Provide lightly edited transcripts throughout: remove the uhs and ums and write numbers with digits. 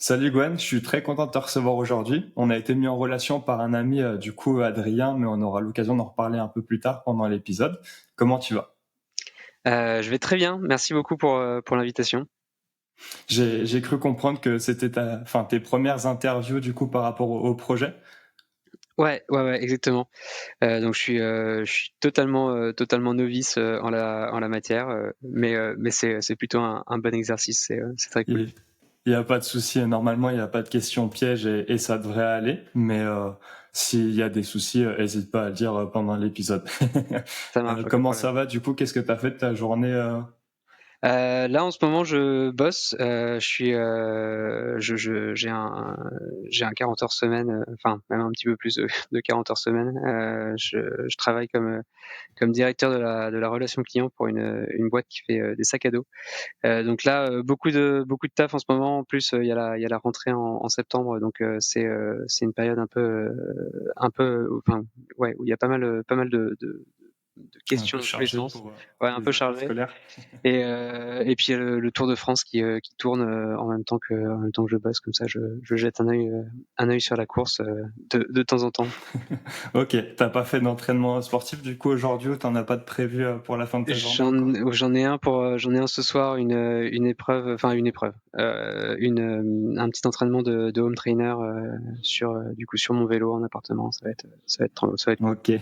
Salut Gwen, je suis très content de te recevoir aujourd'hui. On a été mis en relation par un ami, du coup Adrien, mais on aura l'occasion d'en reparler un peu plus tard pendant l'épisode. Comment tu vas? Je vais très bien, merci beaucoup pour l'invitation. J'ai cru comprendre que c'était tes premières interviews du coup par rapport au projet. Ouais, exactement. Donc je suis totalement novice, en la matière, mais c'est plutôt un bon exercice, c'est très cool. Il n'y a pas de souci, normalement il n'y a pas de questions pièges et ça devrait aller, mais s'il y a des soucis, n'hésite pas à le dire pendant l'épisode. Ça marche, aucun Comment problème. ça va du coup? Qu'est-ce que tu as fait de ta journée Là, en ce moment, je bosse. Je suis, j'ai un 40 heures semaine, enfin même un petit peu plus de 40 heures semaine. Je travaille comme directeur de la relation client pour une boîte qui fait des sacs à dos. Donc là, beaucoup de taf en ce moment. En plus, il y a la rentrée en septembre, donc c'est une période enfin ouais, où il y a pas mal de un questions peu dans tous les chargée sens. pour Ouais, un les peu vacances chargé. scolaires? Et puis il y a le Tour de France qui tourne en même temps que je bosse, comme ça je jette un œil sur la course de temps en temps. Ok, t'as pas fait d'entraînement sportif du coup aujourd'hui ou t'en as pas de prévu pour la fin de ta journée encore? J'en ai un ce soir, une épreuve, enfin une épreuve, un petit entraînement de home trainer du coup sur mon vélo en appartement. Ça va être cool. Ok.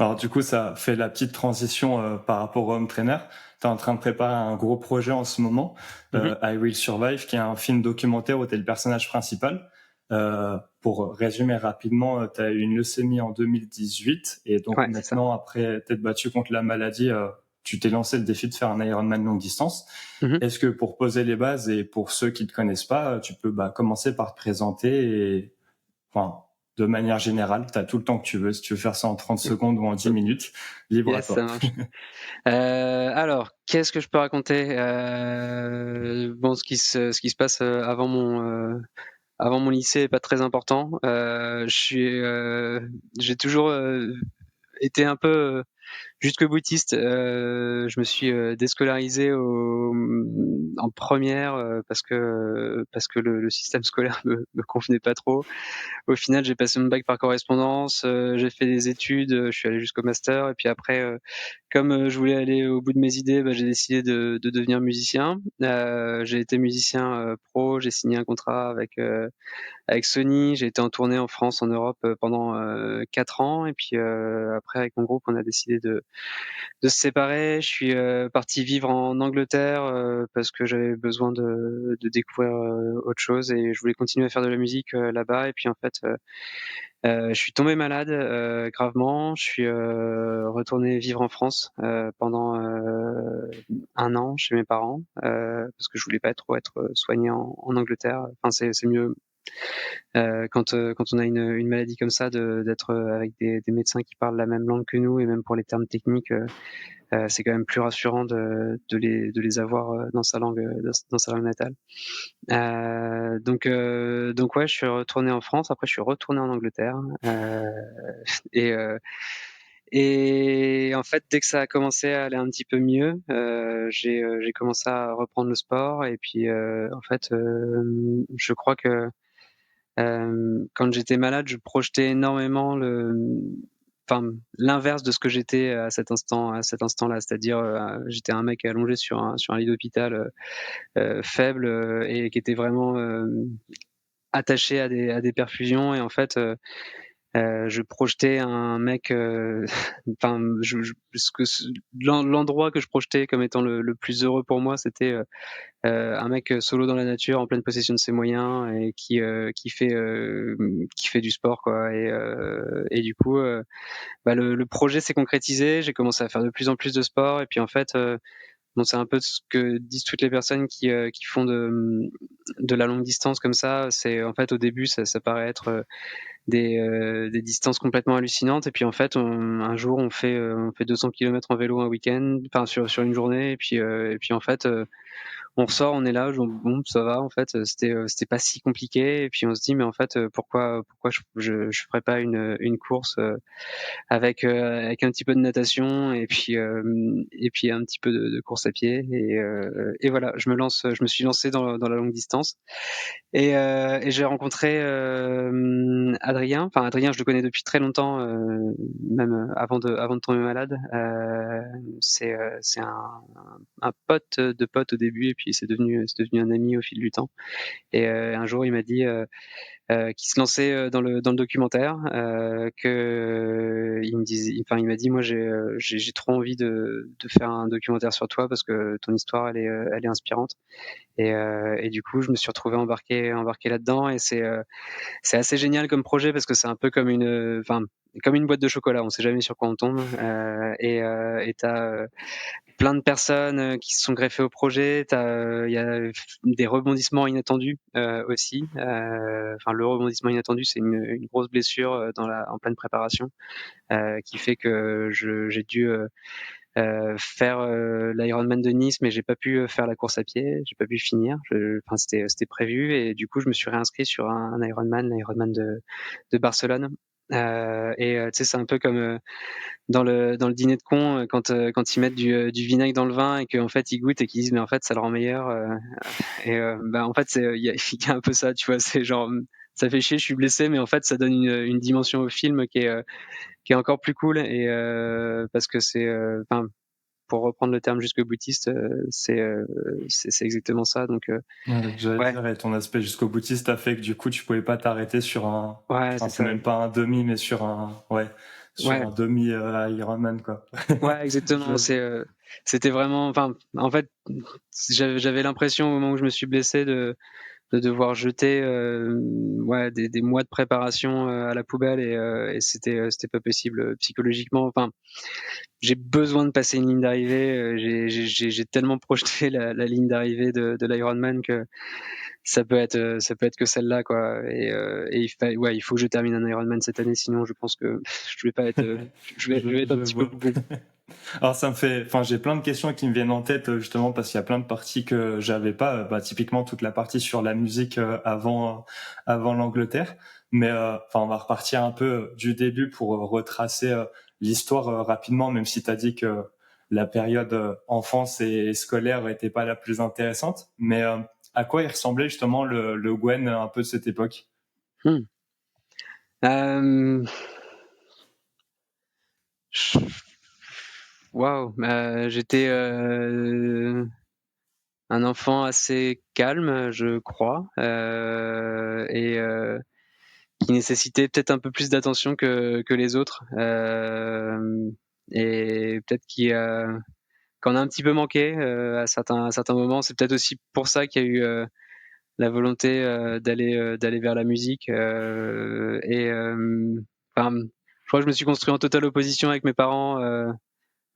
Alors du coup, ça fait la petite transition par rapport au home trainer. T'es en train de préparer un gros projet en ce moment, Mhm. I Will Survive, qui est un film documentaire où t'es le personnage principal. Pour résumer rapidement, tu as eu une leucémie en 2018 et donc Ouais, c'est ça. maintenant, après t'être battu contre la maladie, tu t'es lancé le défi de faire un Ironman longue distance. Mhm. Est-ce que pour poser les bases et pour ceux qui te connaissent pas, tu peux commencer par te présenter et enfin, de manière générale, tu as tout le temps que tu veux. Si tu veux faire ça en 30 secondes ou en 10 minutes, libre à Yes, ça toi. marche. Alors, qu'est-ce que je peux raconter? Bon, ce qui se passe avant mon lycée est pas très important. J'ai toujours été un peu jusque-boutiste. Je me suis déscolarisé en première, parce que le système scolaire me convenait pas trop. Au final, j'ai passé mon bac par correspondance, j'ai fait des études, je suis allé jusqu'au master, et puis après, comme je voulais aller au bout de mes idées, j'ai décidé de devenir musicien. J'ai été musicien pro, j'ai signé un contrat avec Sony. J'ai été en tournée en France, en Europe, pendant 4 ans, et puis après, avec mon groupe, on a décidé de se séparer. Je suis parti vivre en Angleterre, parce que j'avais besoin de découvrir autre chose, et je voulais continuer à faire de la musique là-bas. Et puis en fait, je suis tombé malade gravement. Je suis retourné vivre en France pendant 1 an chez mes parents, parce que je voulais pas trop être soigné en Angleterre. Enfin, c'est mieux quand on a une maladie comme ça, d'être avec des médecins qui parlent la même langue que nous, et même pour les termes techniques, c'est quand même plus rassurant de les avoir dans sa langue natale. Donc ouais, je suis retourné en France. Après, je suis retourné en Angleterre, et heu et en fait, dès que ça a commencé à aller un petit peu mieux, j'ai commencé à reprendre le sport. Et puis en fait, je crois que quand j'étais malade, je projetais énormément l'inverse de ce que j'étais à cet instant-là. C'est-à-dire, j'étais un mec allongé sur un lit d'hôpital, faible, et qui était vraiment attaché à des perfusions. Et en fait, je projetais un mec, enfin, l'endroit que je projetais comme étant le plus heureux pour moi, c'était un mec solo dans la nature, en pleine possession de ses moyens, et qui fait du sport, quoi. Et du coup, le projet s'est concrétisé. J'ai commencé à faire de plus en plus de sport. Et puis en fait, bon, c'est un peu ce que disent toutes les personnes qui font de la longue distance comme ça. C'est en fait, au début, ça paraît être des distances complètement hallucinantes. Et puis en fait, un jour, on fait 200 kilomètres en vélo un week-end, enfin sur une journée. Et puis en fait, on ressort, on est là, bon, ça va en fait, c'était pas si compliqué. Et puis on se dit mais en fait, pourquoi je ferais pas une course avec un petit peu de natation et puis un petit peu de course à pied. Et voilà, je me suis lancé dans la longue distance. Et j'ai rencontré Adrien. Enfin, Adrien, je le connais depuis très longtemps, même avant de tomber malade. C'est un pote de pote au début, et puis c'est devenu un ami au fil du temps. Et un jour, il m'a dit qu'il se lançait dans le documentaire, que il m'a dit, moi j'ai trop envie de faire un documentaire sur toi parce que ton histoire elle est inspirante. Et du coup, je me suis retrouvé embarqué là-dedans. Et c'est assez génial comme projet parce que c'est un peu comme une boîte de chocolat. On sait jamais sur quoi on tombe. Et t'as plein de personnes qui se sont greffées au projet. Il y a des rebondissements inattendus aussi. Enfin, le rebondissement inattendu, c'est une grosse blessure en pleine préparation, qui fait que j'ai dû faire l'Ironman de Nice, mais j'ai pas pu faire la course à pied, j'ai pas pu finir. Enfin, c'était prévu, et du coup, je me suis réinscrit sur un Ironman, l'Ironman de Barcelone. Tu sais, c'est un peu comme dans le dîner de con, quand ils mettent du vinaigre dans le vin et qu'en fait ils goûtent et qu'ils disent mais en fait ça le rend meilleur. Bah en fait il y a un peu ça, tu vois, c'est genre ça fait chier, je suis blessé, mais en fait ça donne une dimension au film qui est encore plus cool. Et parce que enfin, pour reprendre le terme jusque boutiste, c'est exactement ça. Donc Ouais, j'allais ouais, dire, et ton aspect jusqu'au boutiste a fait que du coup, tu pouvais pas t'arrêter sur ouais, enfin, c'est c'est ça. même pas un demi, mais sur Ouais, un demi Ironman, quoi. ouais, exactement. Je- C'était vraiment, enfin, en fait, j'avais l'impression au moment où je me suis blessé de devoir jeter ouais, des mois de préparation à la poubelle. Et c'était pas possible psychologiquement. Enfin, j'ai besoin de passer une ligne d'arrivée. J'ai tellement projeté la ligne d'arrivée de l'Ironman que ça peut être que celle-là, quoi. Et ouais, il faut que je termine un Ironman cette année, sinon je pense que je vais pas être, je vais être un je petit peu vois. bourré. Alors ça me fait, enfin j'ai plein de questions qui me viennent en tête justement parce qu'il y a plein de parties que j'avais pas, bah, typiquement toute la partie sur la musique avant l'Angleterre. Mais enfin on va repartir un peu du début pour retracer l'histoire rapidement, même si tu as dit que la période enfance et scolaire était pas la plus intéressante. Mais à quoi il ressemblait justement le Gwen un peu de cette époque? Hmm. Euh, Waouh, j'étais un enfant assez calme, je crois, et qui nécessitait peut-être un peu plus d'attention que les autres, et peut-être qu'on a un petit peu manqué à certains moments. C'est peut-être aussi pour ça qu'il y a eu la volonté d'aller vers la musique. Enfin, je crois que je me suis construit en totale opposition avec mes parents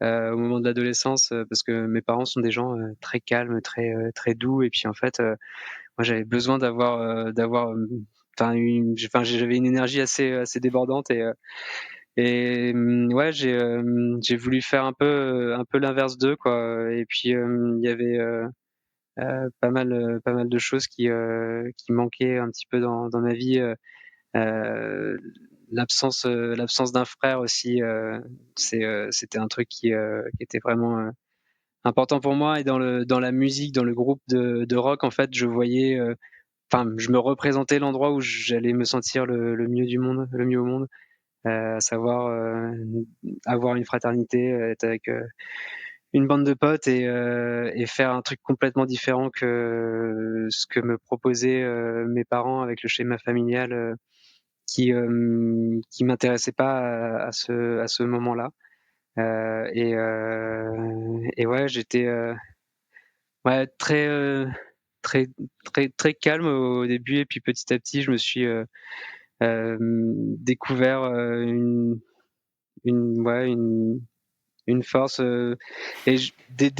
au moment de l'adolescence, parce que mes parents sont des gens très calmes, très doux. Et puis en fait, moi j'avais besoin enfin j'avais une énergie assez débordante. Et ouais, j'ai voulu faire un peu l'inverse d'eux, quoi. Et puis il y avait pas mal de choses qui manquaient un petit peu dans ma vie. Euh, l'absence d'un frère aussi, c'était un truc qui était vraiment important pour moi. Et dans la musique, dans le groupe de rock, en fait, enfin, je me représentais l'endroit où j'allais me sentir le mieux du monde, le mieux au monde, à savoir avoir une fraternité, être avec une bande de potes, et faire un truc complètement différent que ce que me proposaient mes parents avec le schéma familial qui m'intéressait pas à ce moment-là. Et ouais, j'étais ouais, très très calme au début, et puis petit à petit, je me suis découvert ouais, une force. Et dès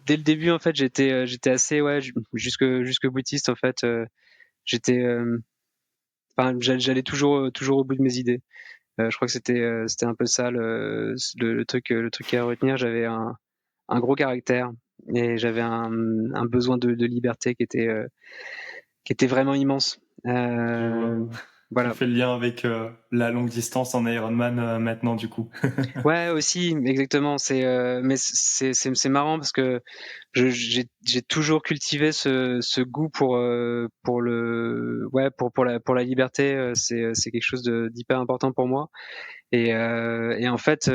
le début, en fait, j'étais assez, ouais, jusque boutiste, en fait. Enfin, j'allais toujours au bout de mes idées. Je crois que c'était un peu ça le truc à retenir. J'avais un gros caractère. et j'avais un besoin de liberté qui était vraiment immense. Je vois. Tu Voilà. fais le lien avec la longue distance en Ironman maintenant, du coup. Ouais, aussi, exactement. Mais c'est marrant parce que j'ai toujours cultivé ce goût pour le, ouais, pour la liberté. C'est quelque chose d'hyper important pour moi. Et en fait,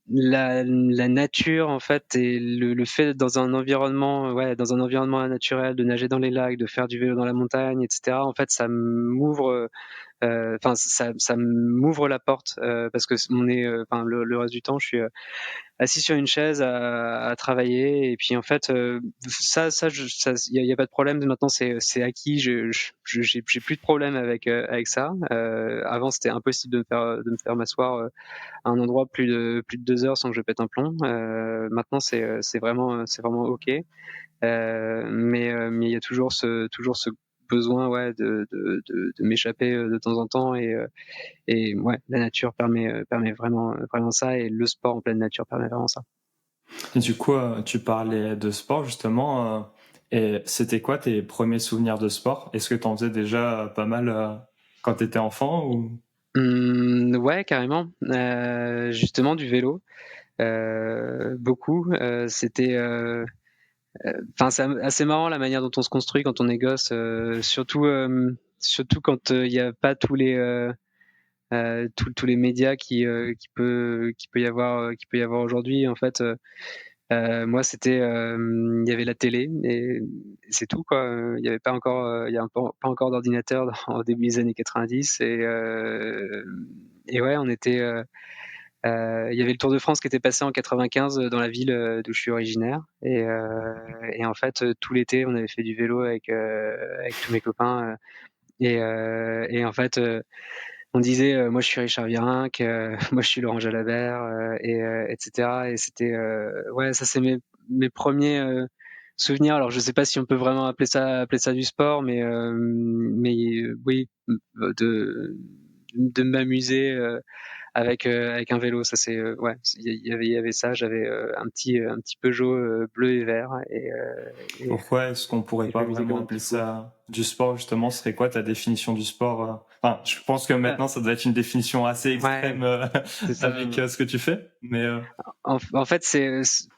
la nature, en fait, et le fait d'être dans un environnement, ouais, dans un environnement naturel, de nager dans les lacs, de faire du vélo dans la montagne, etc. En fait, ça m'ouvre, enfin, ça m'ouvre la porte, parce que on est, enfin, le reste du temps, je suis assis sur une chaise à travailler, et puis en fait, il y a pas de problème. Maintenant, c'est acquis. J'ai plus de problème avec ça. Avant, c'était impossible de me faire m'asseoir à un endroit plus de 2 heures sans que je pète un plomb. Maintenant, c'est vraiment ok. Mais il y a toujours ce besoin, ouais, de m'échapper de temps en temps, et ouais, la nature permet vraiment ça, et le sport en pleine nature permet vraiment ça. Et du coup, tu parlais de sport justement. Et c'était quoi tes premiers souvenirs de sport? Est-ce que tu en faisais déjà pas mal quand tu étais enfant ou... Ouais, carrément. Justement, du vélo, beaucoup. Enfin, c'est assez marrant la manière dont on se construit quand on est gosse, surtout quand il n'y a pas tous les médias qui peut y avoir aujourd'hui. En fait, moi, il y avait la télé, et c'est tout, quoi. Il y avait pas encore, il y a pas encore d'ordinateur au début des années 90, et ouais, il y avait le Tour de France qui était passé en 95 dans la ville d'où je suis originaire, et en fait, tout l'été, on avait fait du vélo avec tous mes copains, et en fait, on disait, moi je suis Richard Virenque, moi je suis Laurent Jalabert, etc. Et c'était, ouais, ça c'est mes premiers souvenirs. Alors je sais pas si on peut vraiment appeler ça du sport, mais oui, de m'amuser avec un vélo. Ça c'est, ouais, il y avait ça. J'avais un petit Peugeot bleu et vert, Pourquoi est-ce qu'on pourrait et je pas m'amusais comme vraiment un appeler petit fou. ça du sport justement? Ce serait quoi ta définition du sport? Enfin, je pense que Ah, maintenant ça doit être une définition assez ouais, extrême c'est ça. avec ce que tu fais, mais En fait,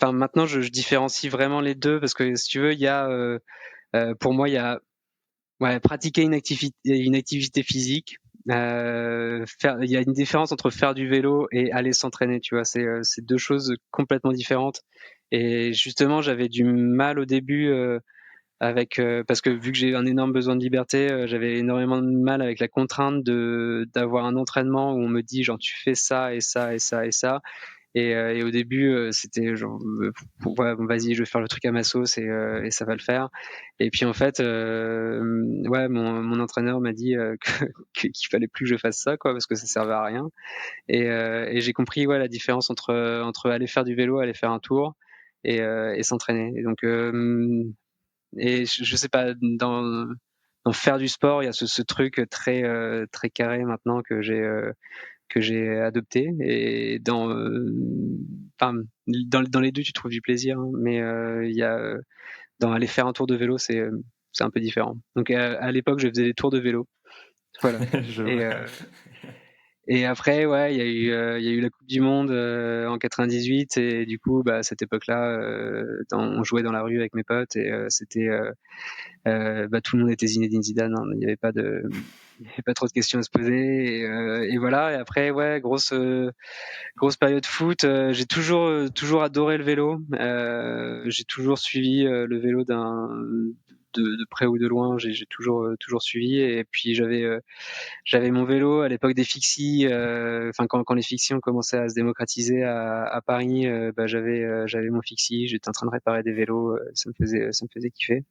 enfin, maintenant, je différencie vraiment les deux, parce que si tu veux, pour moi, il y a, ouais, pratiquer une activité physique. Il y a une différence entre faire du vélo et aller s'entraîner, tu vois. C'est deux choses complètement différentes. Et justement, j'avais du mal au début, parce que vu que j'ai un énorme besoin de liberté, j'avais énormément de mal avec la contrainte d'avoir un entraînement où on me dit genre tu fais ça et ça et ça et ça. Et au début, c'était genre, ouais, bon, vas-y, je vais faire le truc à ma sauce, et ça va le faire. Et puis en fait, ouais, mon entraîneur m'a dit qu'il fallait plus que je fasse ça, quoi, parce que ça servait à rien. Et j'ai compris, ouais, la différence entre aller faire du vélo, aller faire un tour, et s'entraîner. Et donc, je sais pas, dans faire du sport, il y a ce truc très carré maintenant que j'ai adopté. Et enfin, dans les deux, tu trouves du plaisir, hein, mais il y a, dans aller faire un tour de vélo, c'est un peu différent. Donc à l'époque, je faisais des tours de vélo, voilà. je Et, vois. euh, et après, ouais, il y a eu la Coupe du Monde en 98, et du coup, bah, à cette époque-là, on jouait dans la rue avec mes potes, et c'était, bah, tout le monde était Zinedine Zidane, hein. Il y avait pas trop de questions à se poser, et voilà. Et après, ouais, grosse période foot. J'ai toujours adoré le vélo. J'ai toujours suivi le vélo de près ou de loin. J'ai toujours suivi. Et puis j'avais mon vélo à l'époque des fixies. Enfin, quand les fixies ont commencé à se démocratiser à Paris, bah, j'avais mon fixie. J'étais en train de réparer des vélos. Ça me faisait kiffer.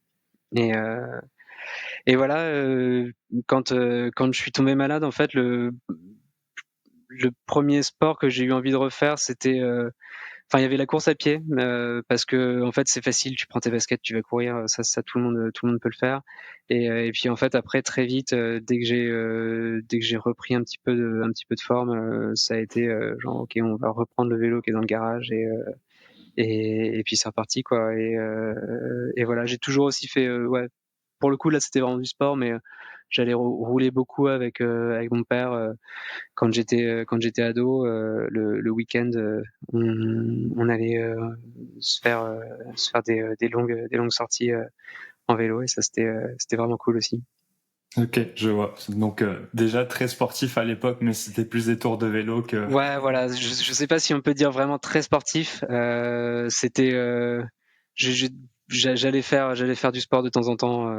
Et, euh, et voilà. Quand je suis tombé malade, en fait, le premier sport que j'ai eu envie de refaire, c'était, enfin, il y avait la course à pied, parce que en fait, c'est facile. Tu prends tes baskets, tu vas courir. Ça, tout le monde peut le faire. Et puis en fait, après, très vite, dès que j'ai repris un petit peu de forme, ça a été genre, ok, on va reprendre le vélo qui est dans le garage, et puis c'est reparti quoi. Et voilà, j'ai toujours aussi fait ouais, pour le coup là c'était vraiment du sport, mais j'allais rouler beaucoup avec mon père quand j'étais ado. Le week-end, on allait se faire des longues sorties en vélo, et ça c'était vraiment cool aussi. Ok, je vois. Donc déjà très sportif à l'époque, mais c'était plus des tours de vélo que. Ouais, voilà, je sais pas si on peut dire vraiment très sportif. C'était, je- j'allais faire du sport de temps en temps.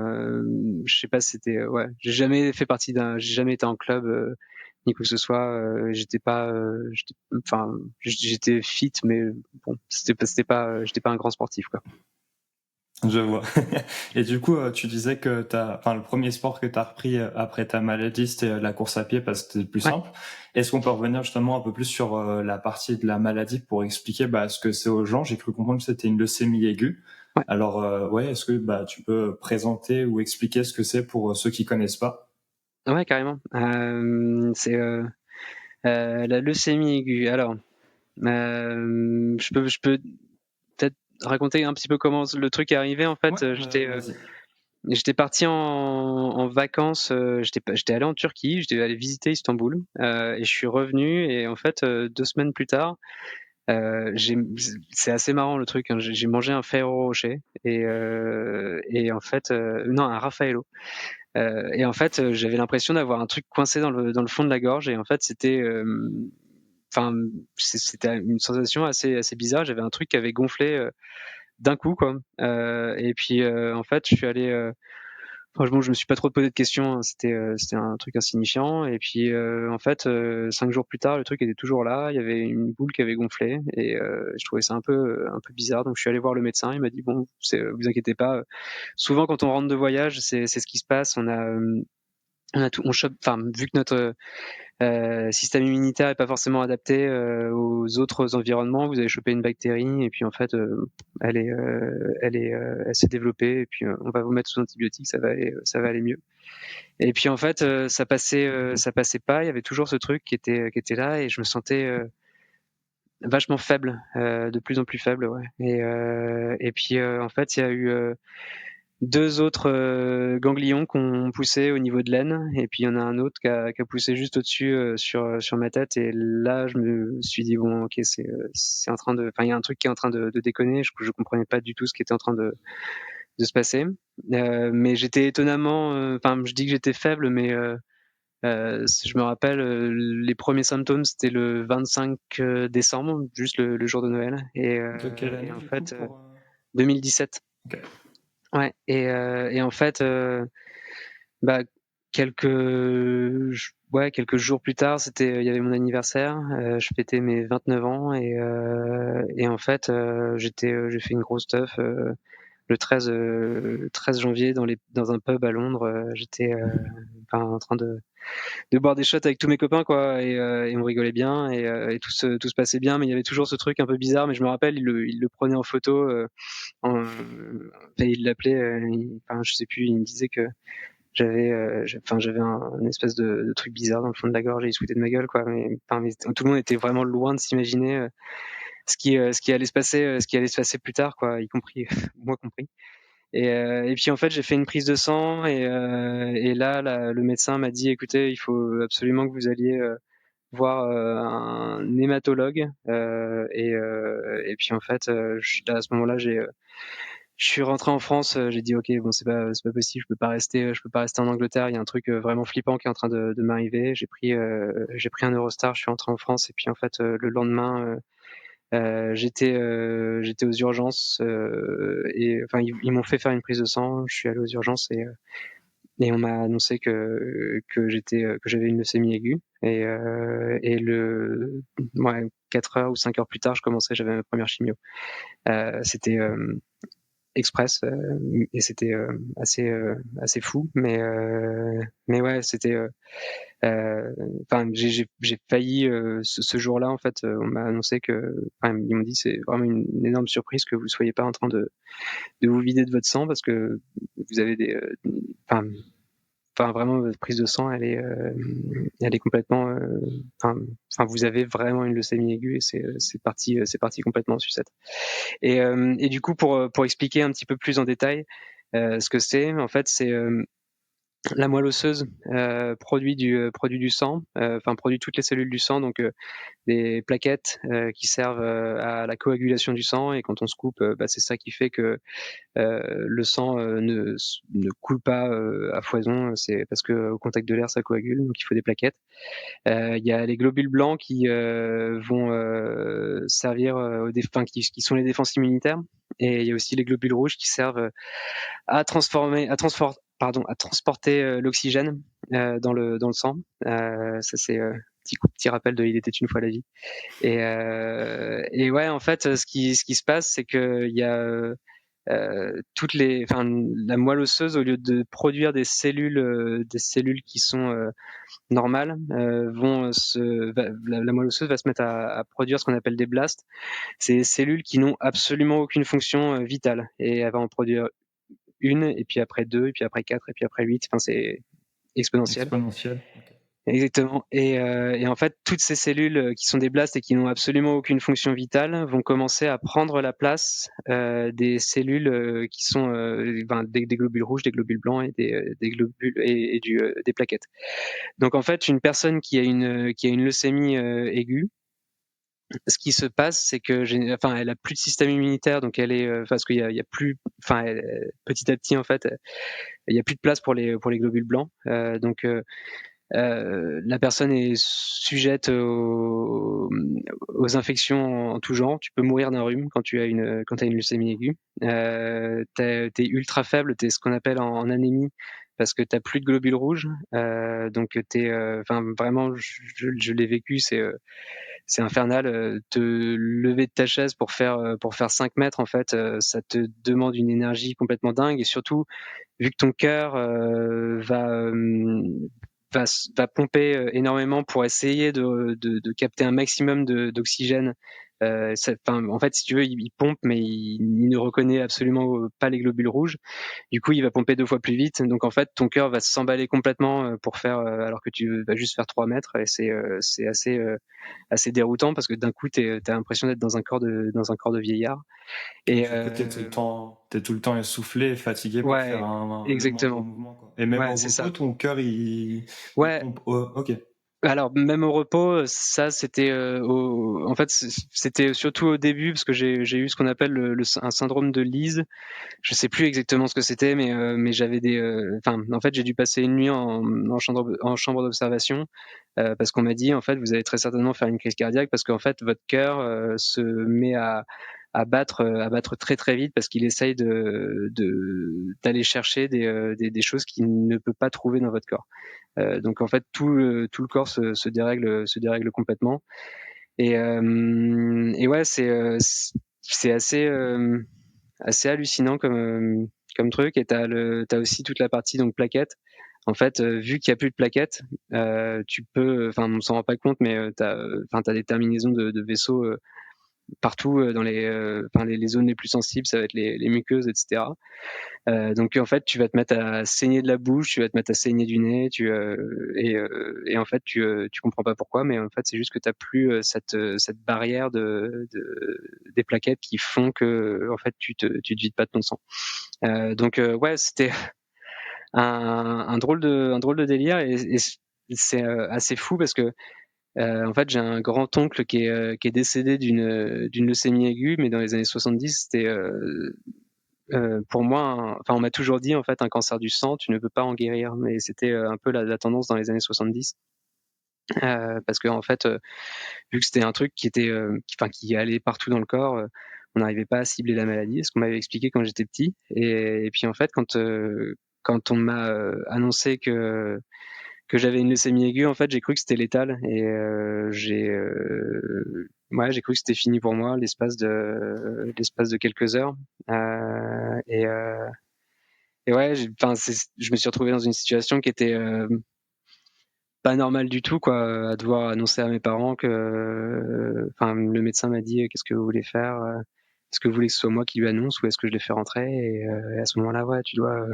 Je sais pas si c'était, ouais, j'ai jamais été en club ni quoi que ce soit. Enfin, j'étais fit, mais bon, j'étais pas un grand sportif quoi. Je vois. Et du coup, tu disais que le premier sport que tu as repris après ta maladie, c'était la course à pied parce que c'était plus Ouais. simple. Est-ce qu'on peut revenir justement un peu plus sur la partie de la maladie pour expliquer ce que c'est aux gens? J'ai cru comprendre que c'était une leucémie aiguë. Ouais. Alors, ouais, est-ce que tu peux présenter ou expliquer ce que c'est pour ceux qui connaissent pas? Ouais, carrément. C'est la leucémie aiguë. Alors, je peux peut-être raconter un petit peu comment le truc est arrivé. En Ouais, fait, vas-y. j'étais parti en vacances. J'étais allé en Turquie. J'étais allé visiter Istanbul, et je suis revenu. Et en fait, 2 semaines plus tard, c'est assez marrant le truc, hein. J'ai mangé un Ferrero Rocher, et en fait, non, un Raffaello. Et en fait, j'avais l'impression d'avoir un truc coincé dans le fond de la gorge. Et en fait, enfin, c'était une sensation assez bizarre. J'avais un truc qui avait gonflé d'un coup, quoi. Et puis en fait, je suis allé. Franchement, je me suis pas trop posé de questions, hein. C'était un truc insignifiant. Et puis en fait, 5 jours plus tard, le truc était toujours là. Il y avait une boule qui avait gonflé, et je trouvais ça un peu bizarre. Donc je suis allé voir le médecin. Il m'a dit bon, vous inquiétez pas. Souvent, quand on rentre de voyage, c'est ce qui se passe. On a tout, on chope. Enfin, vu que notre système immunitaire est pas forcément adapté aux autres environnements, vous allez choper une bactérie, et puis en fait, elle s'est développée, et puis on va vous mettre sous antibiotiques, ça va aller mieux. Et puis en fait, ça passait pas. Il y avait toujours ce truc qui était là, et je me sentais vachement faible, de plus en plus faible, ouais. Et puis en fait, il y a eu 2 autres ganglions qui ont poussé au niveau de l'aine, et puis il y en a un autre qui a poussé juste au-dessus, sur ma tête. Et là, je me suis dit bon, ok, c'est en train de, enfin, il y a un truc qui est en train de déconner. Je comprenais pas du tout ce qui était en train de se passer. Mais j'étais étonnamment, enfin, je dis que j'étais faible, mais je me rappelle, les premiers symptômes, c'était le 25 décembre, juste le jour de Noël. Et, De quelle année en du coup fait, pour 2017. Ok. Ouais. Et en fait, bah, quelques jours plus tard, il y avait mon anniversaire. Je fêtais mes 29 ans, et en fait, j'ai fait une grosse teuf le 13 janvier dans un pub à Londres. J'étais enfin, en train de boire des shots avec tous mes copains, quoi. Et on rigolait bien, et tout se passait bien. Mais il y avait toujours ce truc un peu bizarre. Mais je me rappelle, il le prenait en photo. Enfin, il l'appelait. Enfin, je sais plus. Il me disait que j'avais un espèce de truc bizarre dans le fond de la gorge, et il se foutait de ma gueule, quoi. Mais tout le monde était vraiment loin de s'imaginer ce qui allait se passer, plus tard, quoi, y compris moi compris. Et puis en fait, j'ai fait une prise de sang, et là, le médecin m'a dit écoutez, il faut absolument que vous alliez voir un hématologue. Et puis en fait, à ce moment-là, je suis rentré en France. J'ai dit ok, bon, c'est pas possible, je peux pas rester en Angleterre. Il y a un truc vraiment flippant qui est en train de m'arriver. J'ai pris un Eurostar, je suis rentré en France. Et puis en fait, le lendemain, j'étais aux urgences, et enfin ils m'ont fait faire une prise de sang. Je suis allé aux urgences, et on m'a annoncé que j'avais une leucémie aiguë. Ouais, 4 heures ou 5 heures plus tard, j'avais ma première chimio. C'était express, et c'était assez fou. Mais ouais, enfin, j'ai failli ce jour-là, en fait. On m'a annoncé enfin, ils m'ont dit c'est vraiment une énorme surprise que vous soyez pas en train de vous vider de votre sang, parce que vous avez enfin, enfin vraiment votre prise de sang, elle est complètement, enfin vous avez vraiment une leucémie aiguë et c'est parti complètement en sucette. Et du coup pour expliquer un petit peu plus en détail ce que c'est, en fait c'est la moelle osseuse produit du sang, enfin produit toutes les cellules du sang, donc des plaquettes qui servent à la coagulation du sang, et quand on se coupe, c'est ça qui fait que le sang ne coule pas à foison, c'est parce que au contact de l'air ça coagule, donc il faut des plaquettes. Il y a les globules blancs qui vont servir qui sont les défenses immunitaires, et il y a aussi les globules rouges qui servent à transporter l'oxygène dans le sang. Ça c'est petit rappel de Il était une fois la vie. Et ouais, en fait, ce qui se passe, c'est que il y a la moelle osseuse, au lieu de produire des cellules qui sont normales, la moelle osseuse va se mettre à produire ce qu'on appelle des blastes. C'est des cellules qui n'ont absolument aucune fonction vitale, et elle va en produire une, et puis après deux, et puis après quatre, et puis après huit. Enfin, c'est exponentiel. Exponentielle. Okay. Exactement. Et en fait, toutes ces cellules qui sont des blastes et qui n'ont absolument aucune fonction vitale vont commencer à prendre la place des cellules qui sont des globules rouges, des globules blancs et des globules des plaquettes. Donc en fait, une personne qui a une leucémie aiguë, ce qui se passe, c'est que elle a plus de système immunitaire, donc elle est parce qu'il y a plus, petit à petit en fait, il y a plus de place pour les globules blancs, donc la personne est sujette aux infections en tout genre. Tu peux mourir d'un rhume quand tu as une leucémie aiguë. T'es ultra faible, t'es ce qu'on appelle en anémie, parce que t'as plus de globules rouges. Donc vraiment, je l'ai vécu, c'est infernal. Te lever de ta chaise pour faire 5 mètres, en fait, ça te demande une énergie complètement dingue, et surtout vu que ton cœur va pomper énormément pour essayer de capter un maximum d'oxygène. En fait, si tu veux, il pompe, mais il ne reconnaît absolument pas les globules rouges. Du coup, il va pomper 2 fois plus vite. Donc, en fait, ton cœur va s'emballer complètement pour faire, alors que tu vas juste faire 3 mètres. Et c'est assez déroutant, parce que d'un coup, t'as l'impression d'être dans un corps de vieillard. Et Et du coup, t'es tout le temps essoufflé et fatigué pour faire ouais, le moindre exactement. mouvement, quoi. Et même Ouais, au c'est repos, ça. ton cœur, il Ouais. pompe. Oh, ok. Alors même au repos, ça c'était en fait c'était surtout au début, parce que j'ai eu ce qu'on appelle un syndrome de Lees. Je sais plus exactement ce que c'était, mais j'avais en fait j'ai dû passer une nuit en chambre d'observation, parce qu'on m'a dit, en fait, vous allez très certainement faire une crise cardiaque, parce qu'en fait votre cœur se met à battre très très vite, parce qu'il essaye d'aller chercher des choses qu'il ne peut pas trouver dans votre corps. Donc en fait tout le corps se dérègle complètement. Et ouais, c'est assez hallucinant comme truc. Et t'as aussi toute la partie donc plaquettes. En fait, vu qu'il y a plus de plaquettes, tu peux, enfin on s'en rend pas compte, mais t'as des terminaisons de vaisseaux partout dans les zones les plus sensibles, ça va être les muqueuses, etc. Donc en fait, tu vas te mettre à saigner de la bouche, tu vas te mettre à saigner du nez, et en fait, tu comprends pas pourquoi, mais en fait, c'est juste que tu as plus cette barrière des plaquettes qui font que en fait, tu te vides pas de ton sang. Donc ouais, c'était un drôle de délire, et c'est assez fou, parce que en fait, j'ai un grand-oncle qui est décédé d'une leucémie aiguë, mais dans les années 70. C'était pour moi, on m'a toujours dit, en fait, un cancer du sang, tu ne peux pas en guérir, mais c'était un peu la tendance dans les années 70, parce que en fait, vu que c'était un truc qui allait partout dans le corps, on n'arrivait pas à cibler la maladie, ce qu'on m'avait expliqué quand j'étais petit. Et puis en fait, quand on m'a annoncé que j'avais une leucémie aiguë, en fait, j'ai cru que c'était létal, et j'ai cru que c'était fini pour moi l'espace de quelques heures. Euh, et, euh, et ouais, je me suis retrouvé dans une situation qui était pas normale du tout, quoi, à devoir annoncer à mes parents que, le médecin m'a dit, qu'est-ce que vous voulez faire? Est-ce que vous voulez que ce soit moi qui lui annonce, ou est-ce que je les fais rentrer? Et à ce moment-là, ouais, tu dois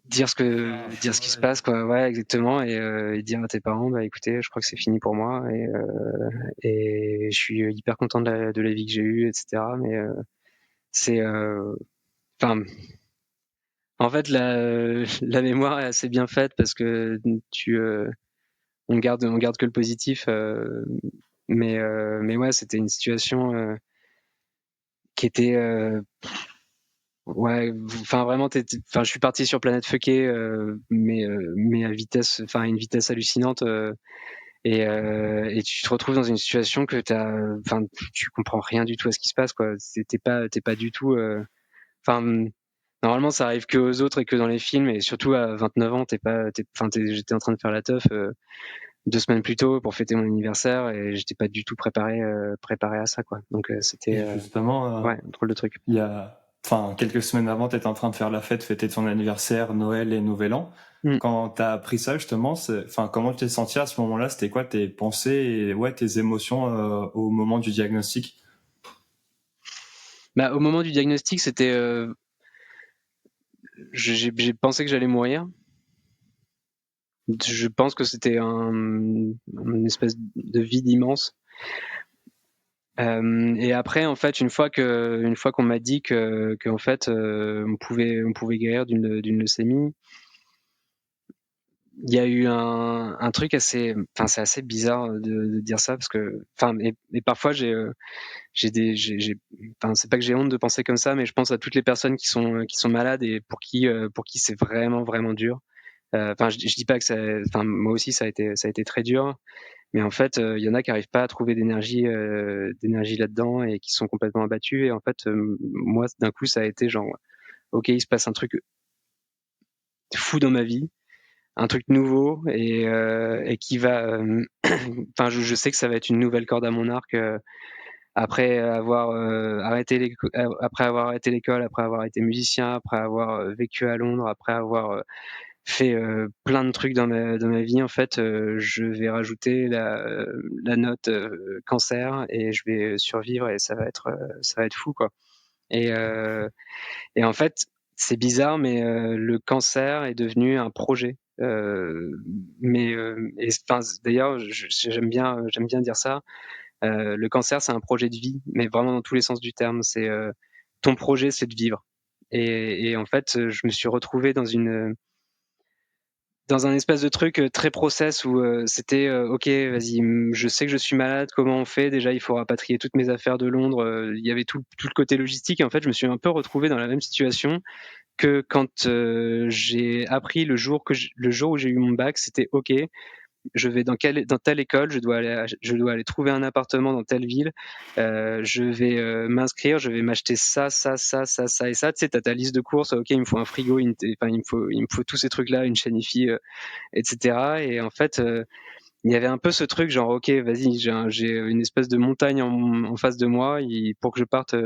dire ce qui se passe, quoi. Ouais, exactement, et dire à tes parents, bah écoutez, je crois que c'est fini pour moi, et je suis hyper content de la vie que j'ai eue, etc. Mais c'est, enfin, en fait, la mémoire est assez bien faite parce que on garde que le positif. Mais ouais, c'était une situation qui était, ouais, enfin vraiment, enfin, je suis parti sur planète fuckée, mais à vitesse, enfin à une vitesse hallucinante, et tu te retrouves dans une situation que enfin, tu comprends rien du tout à ce qui se passe, quoi. T'es pas du tout, enfin, normalement, ça arrive que aux autres et que dans les films, et surtout à 29 ans, enfin, j'étais en train de faire la teuf 2 semaines plus tôt pour fêter mon anniversaire, et j'étais pas du tout préparé à ça, quoi. Donc c'était, Et justement, ouais, un drôle de truc. il y a, enfin, quelques semaines avant, tu étais en train de faire la fête, fêter ton anniversaire, Noël et Nouvel An. Mm. Quand tu as appris ça, justement, enfin, comment tu t'es senti à ce moment-là? C'était quoi tes pensées et ouais, tes émotions au moment du diagnostic? Bah, au moment du diagnostic, c'était, j'ai pensé que j'allais mourir. Je pense que c'était une espèce de vide immense. Et après, en fait, une fois qu'on m'a dit que en fait, on pouvait guérir d'une leucémie, il y a eu un truc assez, enfin, c'est assez bizarre de dire ça, parce que, enfin, et parfois enfin, c'est pas que j'ai honte de penser comme ça, mais je pense à toutes les personnes qui sont malades et pour qui c'est vraiment vraiment dur. Enfin, je dis pas que enfin, moi aussi ça a été très dur, mais en fait, il y en a qui arrivent pas à trouver d'énergie là-dedans et qui sont complètement abattus. Et en fait, moi, d'un coup, ça a été genre, ok, il se passe un truc fou dans ma vie, un truc nouveau, et qui va, enfin, je sais que ça va être une nouvelle corde à mon arc, après avoir arrêté l'école, après avoir été musicien, après avoir vécu à Londres, après avoir fait plein de trucs dans ma vie. En fait, je vais rajouter la note cancer, et je vais survivre, et ça va être fou, quoi. Et, euh, et en fait, c'est bizarre, mais le cancer est devenu un projet. Enfin, d'ailleurs, j'aime bien dire ça. Le cancer, c'est un projet de vie, mais vraiment dans tous les sens du terme. C'est ton projet, c'est de vivre. Et en fait, je me suis retrouvé dans un espèce de truc très process où c'était ok, vas-y, je sais que je suis malade, comment on fait? Déjà, il faut rapatrier toutes mes affaires de Londres. Il y avait tout le côté logistique, et en fait, je me suis un peu retrouvé dans la même situation que quand j'ai appris le jour où j'ai eu mon bac. C'était ok, je vais dans telle école, je dois aller trouver un appartement dans telle ville, je vais m'inscrire, je vais m'acheter ça et ça. Tu sais, t'as ta liste de courses, ok, il me faut un frigo, enfin, il me faut tous ces trucs-là, une chaîne IFI, etc. Et en fait, il y avait un peu ce truc genre, ok, vas-y, j'ai une espèce de montagne en face de moi, pour que je parte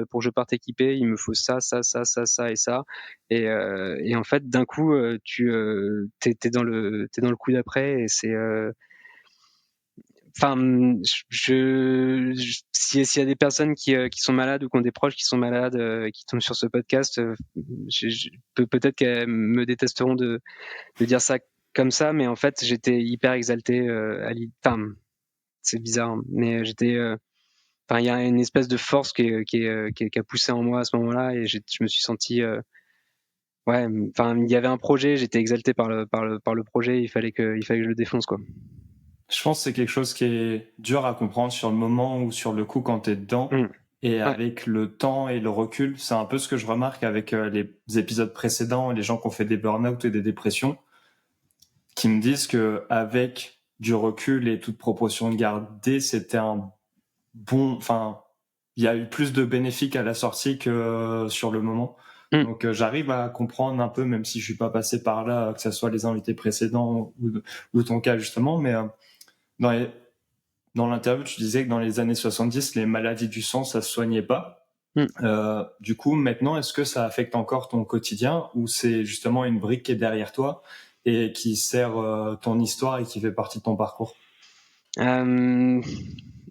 équipé, il me faut ça et ça. Et en fait, d'un coup, t'es dans le coup d'après, et c'est, enfin, s'il y a des personnes qui sont malades, ou qui ont des proches qui sont malades, qui tombent sur ce podcast, peut-être qu'elles me détesteront de dire ça comme ça, mais en fait, j'étais hyper exalté enfin, c'est bizarre, hein, mais enfin, il y a une espèce de force qui a poussé en moi à ce moment-là, et je me suis senti, ouais, enfin, il y avait un projet, j'étais exalté par le projet, il fallait que je le défonce, quoi. Je pense que c'est quelque chose qui est dur à comprendre sur le moment ou sur le coup quand t'es dedans. Mm. Et Ouais. avec le temps et le recul, c'est un peu ce que je remarque avec les épisodes précédents, les gens qui ont fait des burn-out et des dépressions, qui me disent que avec du recul et toute proportion gardée, c'était un bon, enfin, il y a eu plus de bénéfices à la sortie que sur le moment. Mm. Donc j'arrive à comprendre un peu, même si je suis pas passé par là, que ce soit les invités précédents ou ton cas justement, mais dans les dans l'interview, tu disais que dans les années 70, les maladies du sang, ça se soignait pas. Mm. Du coup, maintenant, est-ce que ça affecte encore ton quotidien ou c'est justement une brique qui est derrière toi et qui sert ton histoire et qui fait partie de ton parcours? Euh,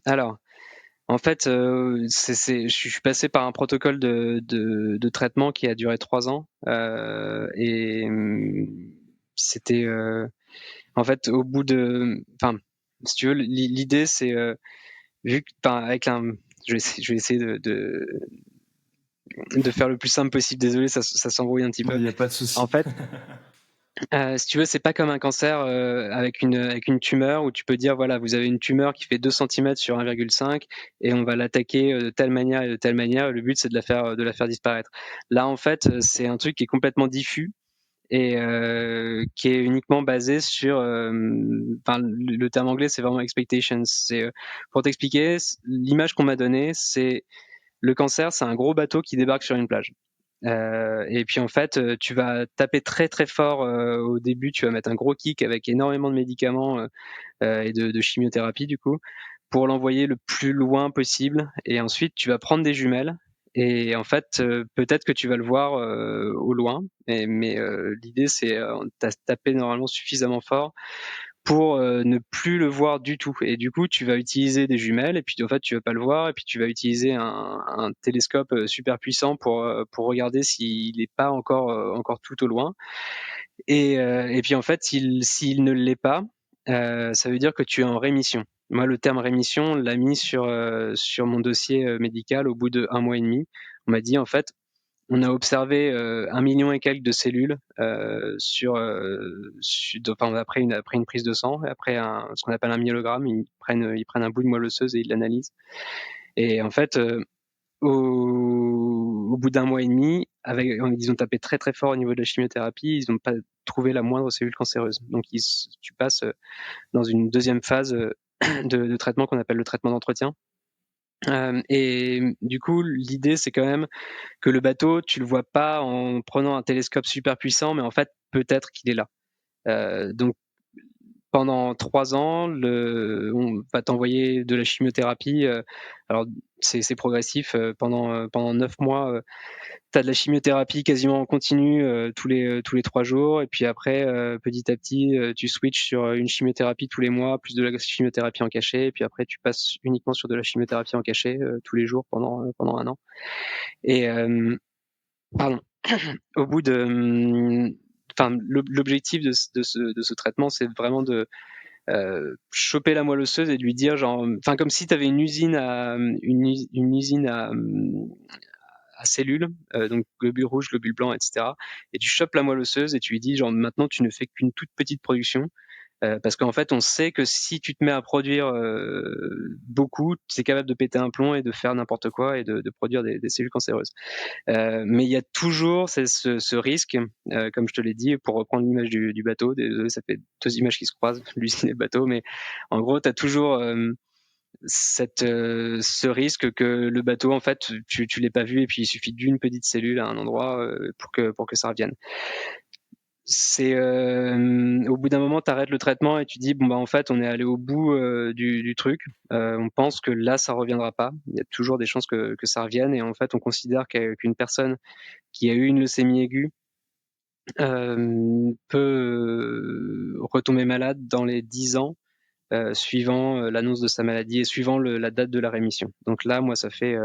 alors, En fait, je suis passé par un protocole de traitement qui a duré 3 ans. Et c'était. En fait, au bout de. Enfin, si tu veux, l'idée, c'est. Vu que. Enfin, avec un. Je vais essayer de faire le plus simple possible. Désolé, ça s'embrouille un petit peu. Il n'y a pas de En souci. fait, si tu veux, c'est pas comme un cancer avec une tumeur où tu peux dire voilà, vous avez une tumeur qui fait 2 cm sur 1,5 et on va l'attaquer de telle manière et de telle manière. Le but, c'est de la faire disparaître. Là, en fait, c'est un truc qui est complètement diffus et qui est uniquement basé sur. Enfin, le terme anglais, c'est vraiment expectations. C'est pour t'expliquer, l'image qu'on m'a donnée, c'est le cancer, c'est un gros bateau qui débarque sur une plage. Et puis en fait, tu vas taper très très fort au début, tu vas mettre un gros kick avec énormément de médicaments et de chimiothérapie du coup, pour l'envoyer le plus loin possible. Et ensuite, tu vas prendre des jumelles. Et en fait, peut-être que tu vas le voir au loin, mais l'idée c'est taper normalement suffisamment fort pour ne plus le voir du tout. Et du coup, tu vas utiliser des jumelles, et puis en fait, tu vas pas le voir, et puis tu vas utiliser un télescope super puissant pour regarder s'il n'est pas encore tout au loin. Et puis en fait, s'il ne l'est pas, ça veut dire que tu es en rémission. Moi, le terme rémission, on l'a mis sur mon dossier médical au bout de 1 mois et demi. On m'a dit en fait, on a observé 1 million et quelques de cellules enfin, après une prise de sang, après ce qu'on appelle un myélogramme. Ils prennent un bout de moelle osseuse et ils l'analysent. Et en fait, au bout d'1 mois et demi, ils ont tapé très très fort au niveau de la chimiothérapie, ils n'ont pas trouvé la moindre cellule cancéreuse. Donc tu passes dans une deuxième phase de traitement qu'on appelle le traitement d'entretien. Et du coup, l'idée, c'est quand même que le bateau, tu le vois pas en prenant un télescope super puissant, mais en fait, peut-être qu'il est là. Donc, pendant 3 ans, on va t'envoyer de la chimiothérapie. Alors, c'est progressif. Pendant 9 mois, tu as de la chimiothérapie quasiment en continu tous les 3 jours. Et puis après, petit à petit, tu switches sur une chimiothérapie tous les mois, plus de la chimiothérapie en cachet. Et puis après, tu passes uniquement sur de la chimiothérapie en cachet tous les jours pendant 1 an. Et pardon. Au bout de, enfin, l'objectif de ce traitement, c'est vraiment de choper la moelle osseuse et de lui dire genre, enfin, comme si tu avais une usine à cellules, donc globules rouges, globules blancs, etc. Et tu chopes la moelle osseuse et tu lui dis genre, maintenant tu ne fais qu'une toute petite production. Parce qu'en fait, on sait que si tu te mets à produire beaucoup, tu es capable de péter un plomb et de faire n'importe quoi et de produire des cellules cancéreuses. Mais il y a toujours ce risque, comme je te l'ai dit, pour reprendre l'image du bateau. Désolé, ça fait 2 images qui se croisent, l'usine et le bateau, mais en gros, tu as toujours ce risque que le bateau, en fait, tu l'aies pas vu, et puis il suffit d'une petite cellule à un endroit pour que ça revienne. C'est au bout d'un moment, tu arrêtes le traitement et tu dis bon bah en fait on est allé au bout du truc. On pense que là ça reviendra pas. Il y a toujours des chances que ça revienne, et en fait on considère qu'une personne qui a eu une leucémie aiguë peut retomber malade dans les 10 ans suivant l'annonce de sa maladie et suivant la date de la rémission. Donc là, moi, ça fait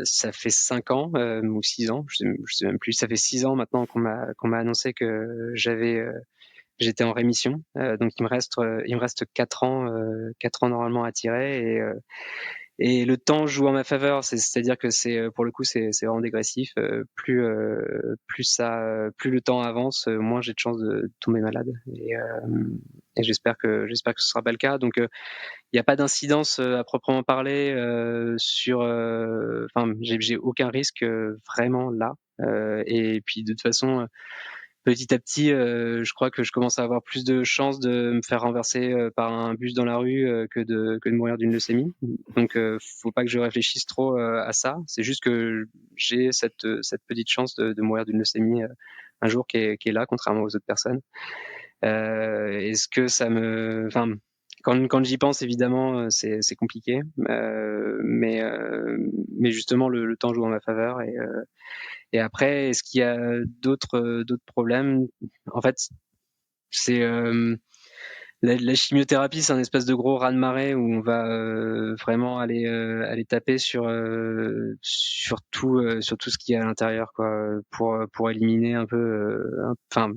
5 ans ou 6 ans, je sais même plus. Ça fait 6 ans maintenant qu'on m'a annoncé que j'étais en rémission. Donc il me reste 4 ans normalement à tirer, et le temps joue en ma faveur. C'est-à-dire que pour le coup c'est vraiment dégressif. Plus le temps avance, moins j'ai de chances de tomber malade. Et j'espère que ce sera pas le cas. Donc il n'y a pas d'incidence à proprement parler sur. Enfin, j'ai aucun risque vraiment là. Et puis de toute façon, petit à petit, je crois que je commence à avoir plus de chances de me faire renverser par un bus dans la rue que de mourir d'une leucémie. Donc, faut pas que je réfléchisse trop à ça. C'est juste que j'ai cette petite chance de mourir d'une leucémie un jour qui est là, contrairement aux autres personnes. Est-ce que ça me, enfin, quand j'y pense, évidemment, c'est compliqué, mais justement le temps joue en ma faveur. Et après, est-ce qu'il y a d'autres problèmes? En fait, c'est la chimiothérapie, c'est un espèce de gros raz-de-marée où on va vraiment aller taper sur tout ce qu'il y a à l'intérieur, quoi, pour éliminer un peu. Enfin,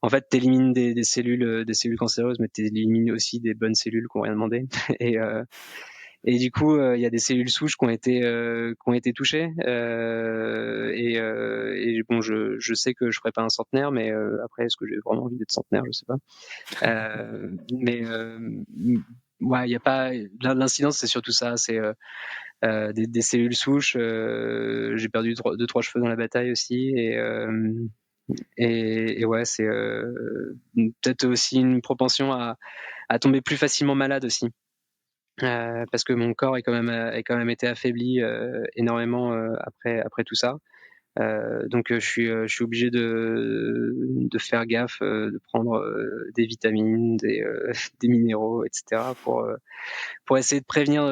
en fait, t'élimines des cellules cancéreuses, mais t'élimines aussi des bonnes cellules qui ont rien demandé. Et et du coup, il y a des cellules souches qui ont été touchées. Et bon, je sais que je ferai pas un centenaire, mais après, est-ce que j'ai vraiment envie d'être centenaire? Je sais pas. Mais ouais, il y a pas l'incidence, c'est surtout ça, c'est des cellules souches. J'ai perdu deux trois cheveux dans la bataille aussi, et ouais, c'est peut-être aussi une propension à tomber plus facilement malade aussi. Parce que mon corps est quand même été affaibli énormément après tout ça. Donc je suis obligé de faire gaffe, de prendre des vitamines, des minéraux, etc. Pour essayer de prévenir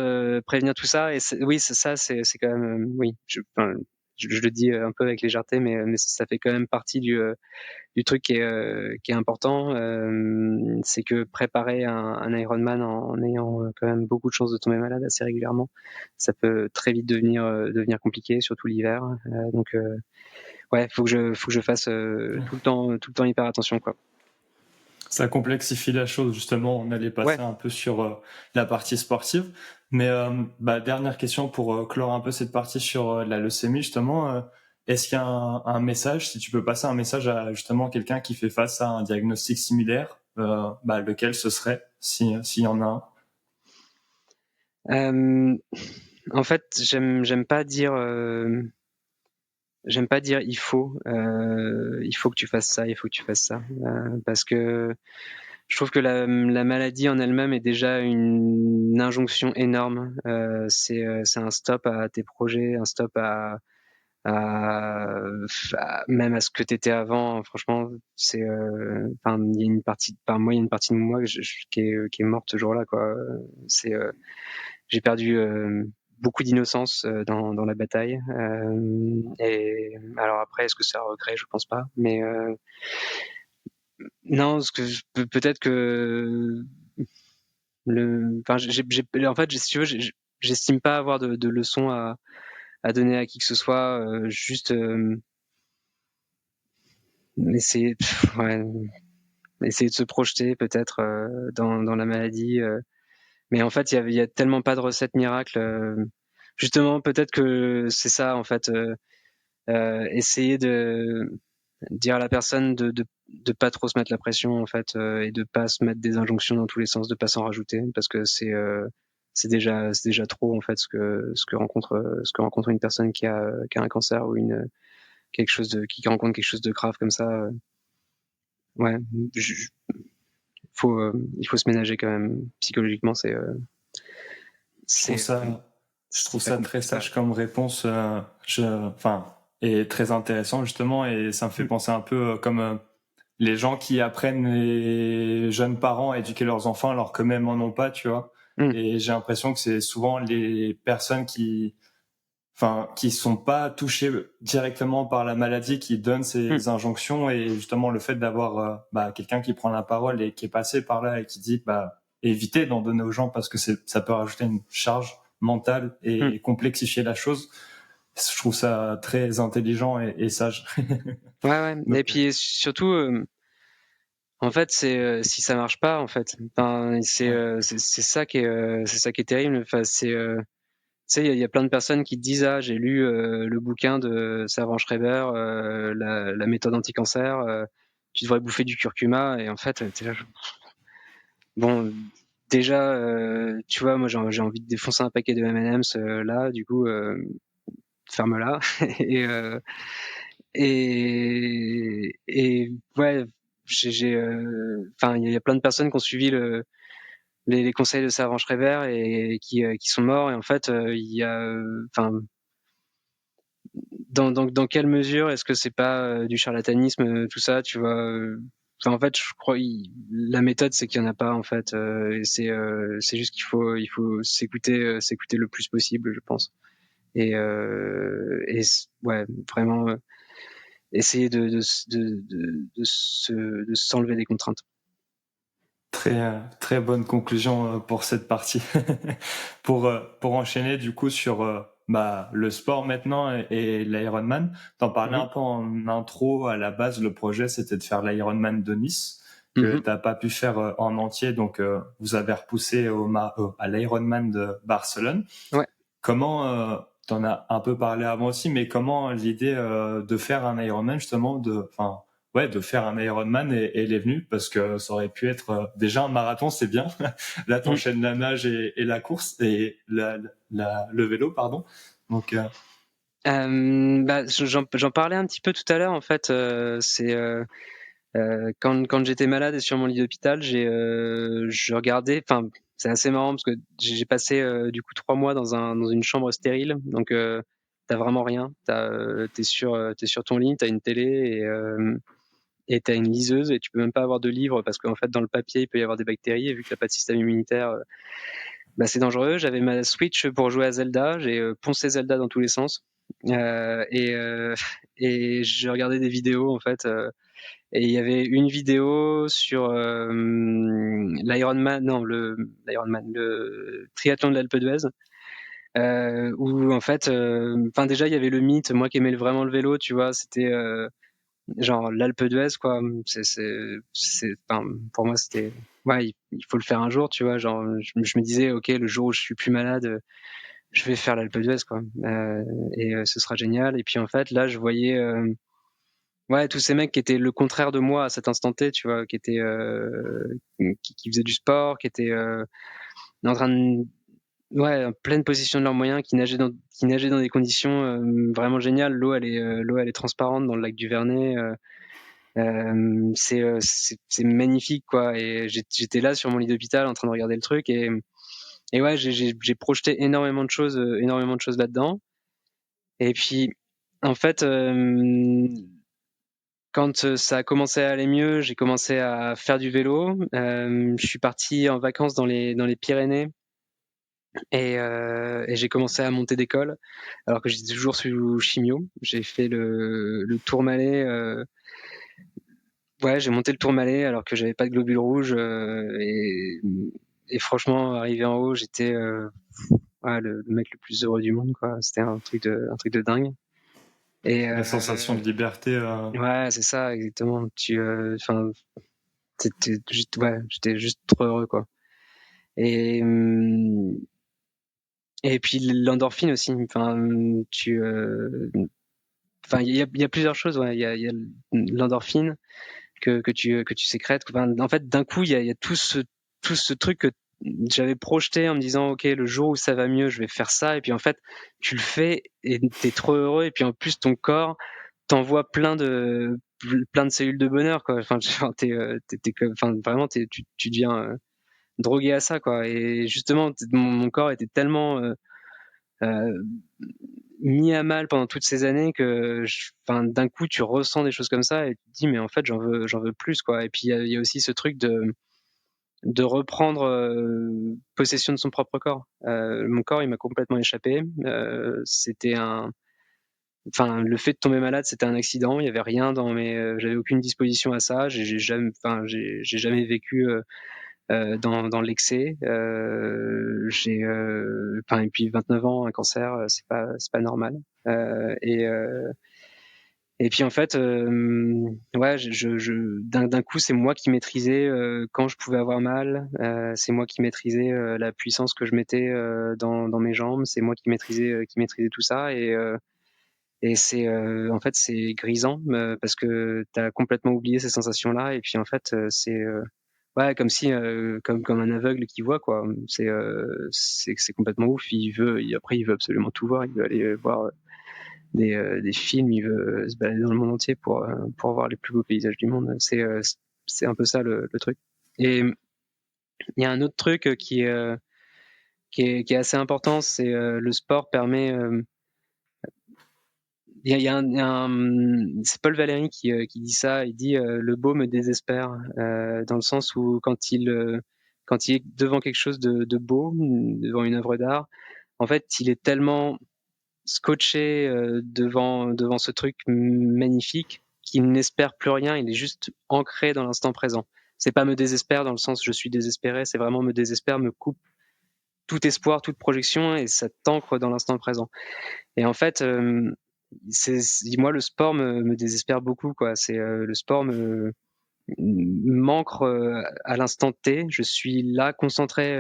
tout ça. Et oui, c'est ça, c'est quand même oui. Enfin, je le dis un peu avec légèreté, mais ça fait quand même partie du truc qui est important. C'est que préparer un Ironman en ayant quand même beaucoup de chances de tomber malade assez régulièrement, ça peut très vite devenir compliqué, surtout l'hiver. Donc ouais, faut que je fasse tout le temps hyper attention, quoi. Ça complexifie la chose, justement. On allait Ouais. passer un peu sur la partie sportive. Mais dernière question pour clore un peu cette partie sur la leucémie, justement. Est-ce qu'il y a un message, si tu peux passer un message à justement quelqu'un qui fait face à un diagnostic similaire, lequel ce serait, s'il y en a un? En fait, j'aime pas dire il faut que tu fasses ça, il faut que tu fasses ça, parce que je trouve que la maladie en elle-même est déjà une injonction énorme. C'est un stop à tes projets, un stop même à ce que tu étais avant. Franchement, enfin, il y a une partie, enfin, moi, il y a une partie de moi qui est morte ce jour-là, quoi. C'est, j'ai perdu beaucoup d'innocence dans la bataille. Et alors après, est-ce que c'est un regret? Je pense pas. Mais non, ce que peut-être que enfin, en fait, si tu veux, j'estime pas avoir de leçons à donner à qui que ce soit. Juste essayer, ouais, essayer de se projeter peut-être dans la maladie. Mais en fait, il y a tellement pas de recette miracle. Justement, peut-être que c'est ça, en fait. Essayer de dire à la personne de pas trop se mettre la pression, en fait, et de pas se mettre des injonctions dans tous les sens, de pas s'en rajouter, parce que c'est déjà trop, en fait, ce que rencontre une personne qui a un cancer ou qui rencontre quelque chose de grave comme ça. Ouais, il faut se ménager quand même psychologiquement. Je trouve C'est ça, je trouve c'est pas ça très compliqué, ça. sage comme réponse, et très intéressant justement, et ça me fait Mm, penser un peu comme les gens qui apprennent les jeunes parents à éduquer leurs enfants alors qu'eux-mêmes en ont pas, tu vois. mm, Et j'ai l'impression que c'est souvent les personnes qui sont pas touchées directement par la maladie qui donnent mm, ces injonctions, et justement le fait d'avoir quelqu'un qui prend la parole et qui est passé par là et qui dit éviter d'en donner aux gens parce que ça peut rajouter une charge mentale mm. et complexifier la chose. Je trouve ça très intelligent et sage. Ouais, ouais. Et Donc, puis surtout, en fait, si ça marche pas, en fait, ben, ouais. c'est ça qui est terrible. Enfin, tu sais, il y a plein de personnes qui te disent: «Ah, j'ai lu le bouquin de Servan Schreiber, la méthode anti-cancer, tu devrais bouffer du curcuma». Et en fait, t'es là, bon, déjà, tu vois, moi, j'ai envie de défoncer un paquet de M&M's là, du coup, ferme-la. Et et ouais, enfin, il y a plein de personnes qui ont suivi les conseils de Servan Schreiber et qui sont morts. Et en fait, il y a, enfin, dans quelle mesure est-ce que c'est pas du charlatanisme, tout ça, tu vois? Enfin, en fait, je crois la méthode, c'est qu'il y en a pas, en fait. Et c'est juste qu'il faut s'écouter le plus possible, je pense. Et ouais, vraiment essayer de s'enlever des contraintes. Très bonne conclusion pour cette partie. Pour enchaîner du coup sur le sport maintenant et l'Ironman, t'en parlais un Mhm. peu en intro. À la base, le projet c'était de faire l'Ironman de Nice que Mhm. t'as pas pu faire en entier, donc vous avez repoussé à l'Ironman de Barcelone. Ouais. Comment t'en as un peu parlé avant aussi, mais comment l'idée de faire un Ironman justement, de faire un Ironman elle est venue parce que ça aurait pu être déjà un marathon, c'est bien. Là, Mhm. t'enchaînes la nage et la course et le vélo, pardon. Donc, J'en parlais un petit peu tout à l'heure. En fait, c'est quand j'étais malade et sur mon lit d'hôpital, je regardais. Enfin, c'est assez marrant parce que j'ai passé du coup 3 mois dans une chambre stérile. Donc, t'as vraiment rien. T'es sur ton lit, t'as une télé et t'as une liseuse et tu peux même pas avoir de livre parce qu'en fait dans le papier il peut y avoir des bactéries et vu que t'as pas de système immunitaire, c'est dangereux. J'avais ma Switch pour jouer à Zelda, j'ai poncé Zelda dans tous les sens. Euh, et, euh, et je regardais des vidéos en fait. Et il y avait une vidéo sur l'Ironman, non, l'Ironman, le triathlon de l'Alpe d'Huez, où en fait, déjà il y avait le mythe, moi qui aimais vraiment le vélo, tu vois, c'était genre l'Alpe d'Huez, quoi. Pour moi c'était, ouais, il faut le faire un jour, tu vois. Genre, je me disais, ok, le jour où je suis plus malade, je vais faire l'Alpe d'Huez, quoi. Ce sera génial. Et puis en fait, là, je voyais ouais, tous ces mecs qui étaient le contraire de moi à cet instant T, tu vois, qui faisaient du sport, qui étaient en train de, ouais, en pleine possession de leurs moyens, qui nageaient dans des conditions vraiment géniales. L'eau, elle est transparente dans le lac du Vernet. C'est magnifique, quoi. Et j'étais là sur mon lit d'hôpital en train de regarder le truc et ouais, j'ai projeté énormément de choses là-dedans. Et puis, en fait, quand ça a commencé à aller mieux, j'ai commencé à faire du vélo. Je suis parti en vacances dans les Pyrénées et j'ai commencé à monter d'école alors que j'étais toujours sous chimio. J'ai fait le Tourmalet. Ouais, j'ai monté le Tourmalet alors que j'avais pas de globules rouges et franchement, arrivé en haut, j'étais ouais, le mec le plus heureux du monde, quoi. C'était un truc de dingue. Et la sensation de liberté. ouais, c'est ça, exactement. Enfin, ouais, j'étais juste trop heureux, quoi. Et et puis l'endorphine aussi. Il y a plusieurs choses. Ouais, il y a l'endorphine que tu sécrètes. Enfin, en fait, d'un coup, il y a tout ce truc que j'avais projeté en me disant, ok, le jour où ça va mieux, je vais faire ça. Et puis en fait, tu le fais et t'es trop heureux. Et puis en plus, ton corps t'envoie plein de cellules de bonheur, quoi. Enfin, genre, enfin, vraiment, tu deviens drogué à ça, quoi. Et justement, mon corps était tellement euh, mis à mal pendant toutes ces années que, enfin, d'un coup, tu ressens des choses comme ça et tu te dis, mais en fait, j'en veux plus, quoi. Et puis, il y a aussi ce truc de reprendre possession de son propre corps. Mon corps, il m'a complètement échappé. Enfin, le fait de tomber malade, c'était un accident. Il y avait rien j'avais aucune disposition à ça. J'ai jamais vécu dans l'excès. Et puis 29 ans, un cancer, c'est pas normal. Euh, et, euh, et puis en fait, ouais, d'un coup, c'est moi qui maîtrisais quand je pouvais avoir mal. C'est moi qui maîtrisais la puissance que je mettais dans mes jambes. C'est moi qui maîtrisais tout ça. Et en fait, c'est grisant parce que tu as complètement oublié ces sensations-là. Et puis en fait, ouais, comme un aveugle qui voit, quoi. C'est complètement ouf. Après, il veut absolument tout voir. Il veut aller voir des films. Il veut se balader dans le monde entier pour voir les plus beaux paysages du monde. C'est un peu ça le truc. Et il y a un autre truc qui est assez important, c'est le sport permet. C'est Paul Valéry qui dit ça. Il dit le beau me désespère dans le sens où quand il est devant quelque chose de beau, devant une œuvre d'art, en fait, il est tellement scotché devant ce truc magnifique qu'il n'espère plus rien. Il est juste ancré dans l'instant présent. C'est pas me désespère dans le sens je suis désespéré, c'est vraiment me désespère, me coupe tout espoir, toute projection et ça t'ancre dans l'instant présent. Et en fait, moi le sport me désespère beaucoup quoi. C'est le sport m'ancre à l'instant T. Je suis là concentré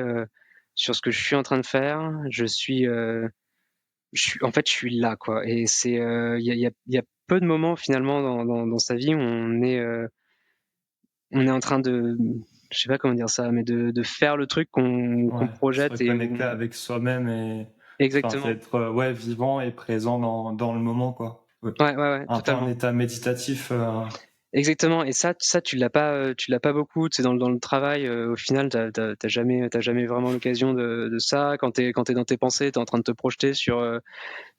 sur ce que je suis en train de faire. En fait, je suis là quoi. Et c'est il y a peu de moments finalement dans sa vie où on est en train de, je sais pas comment dire ça, mais de faire le truc qu'on Ouais, se projette et reconnecter avec soi-même et enfin, c'est exactement. être vivant et présent dans le moment, quoi. Ouais. Ouais, Un peu un totalement. état méditatif. Exactement. Et ça tu l'as pas beaucoup. Tu sais, dans le travail, au final, t'as jamais vraiment l'occasion de ça. Quand t'es dans tes pensées, t'es en train de te projeter sur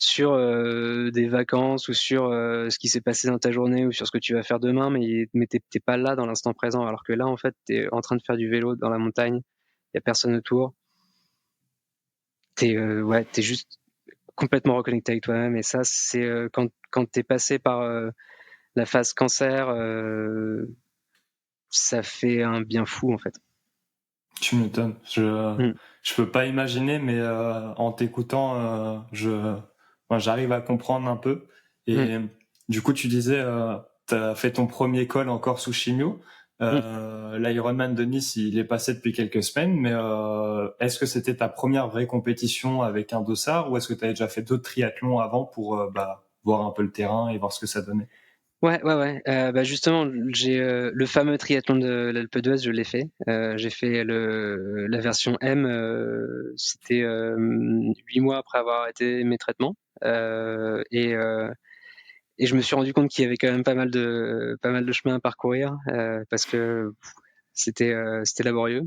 des vacances ou sur ce qui s'est passé dans ta journée ou sur ce que tu vas faire demain, mais t'es pas là dans l'instant présent. Alors que là, en fait, t'es en train de faire du vélo dans la montagne. Il y a personne autour. T'es juste complètement reconnecté avec toi-même. Et ça, c'est quand t'es passé par la phase cancer, ça fait un bien fou en fait. Tu m'étonnes. Mm. Je peux pas imaginer, mais en t'écoutant, enfin, j'arrive à comprendre un peu. Mm. Et du coup, tu disais, t'as fait ton premier col encore sous chimio. Mm. L'Ironman de Nice, il est passé depuis quelques semaines, mais est-ce que c'était ta première vraie compétition avec un dossard ou est-ce que tu avais déjà fait d'autres triathlons avant pour voir un peu le terrain et voir ce que ça donnait? Ouais. Bah justement, j'ai le fameux triathlon de l'Alpe d'Huez, je l'ai fait. J'ai fait la version M. C'était 8 mois après avoir arrêté mes traitements. Et je me suis rendu compte qu'il y avait quand même pas mal de chemin à parcourir parce que c'était laborieux.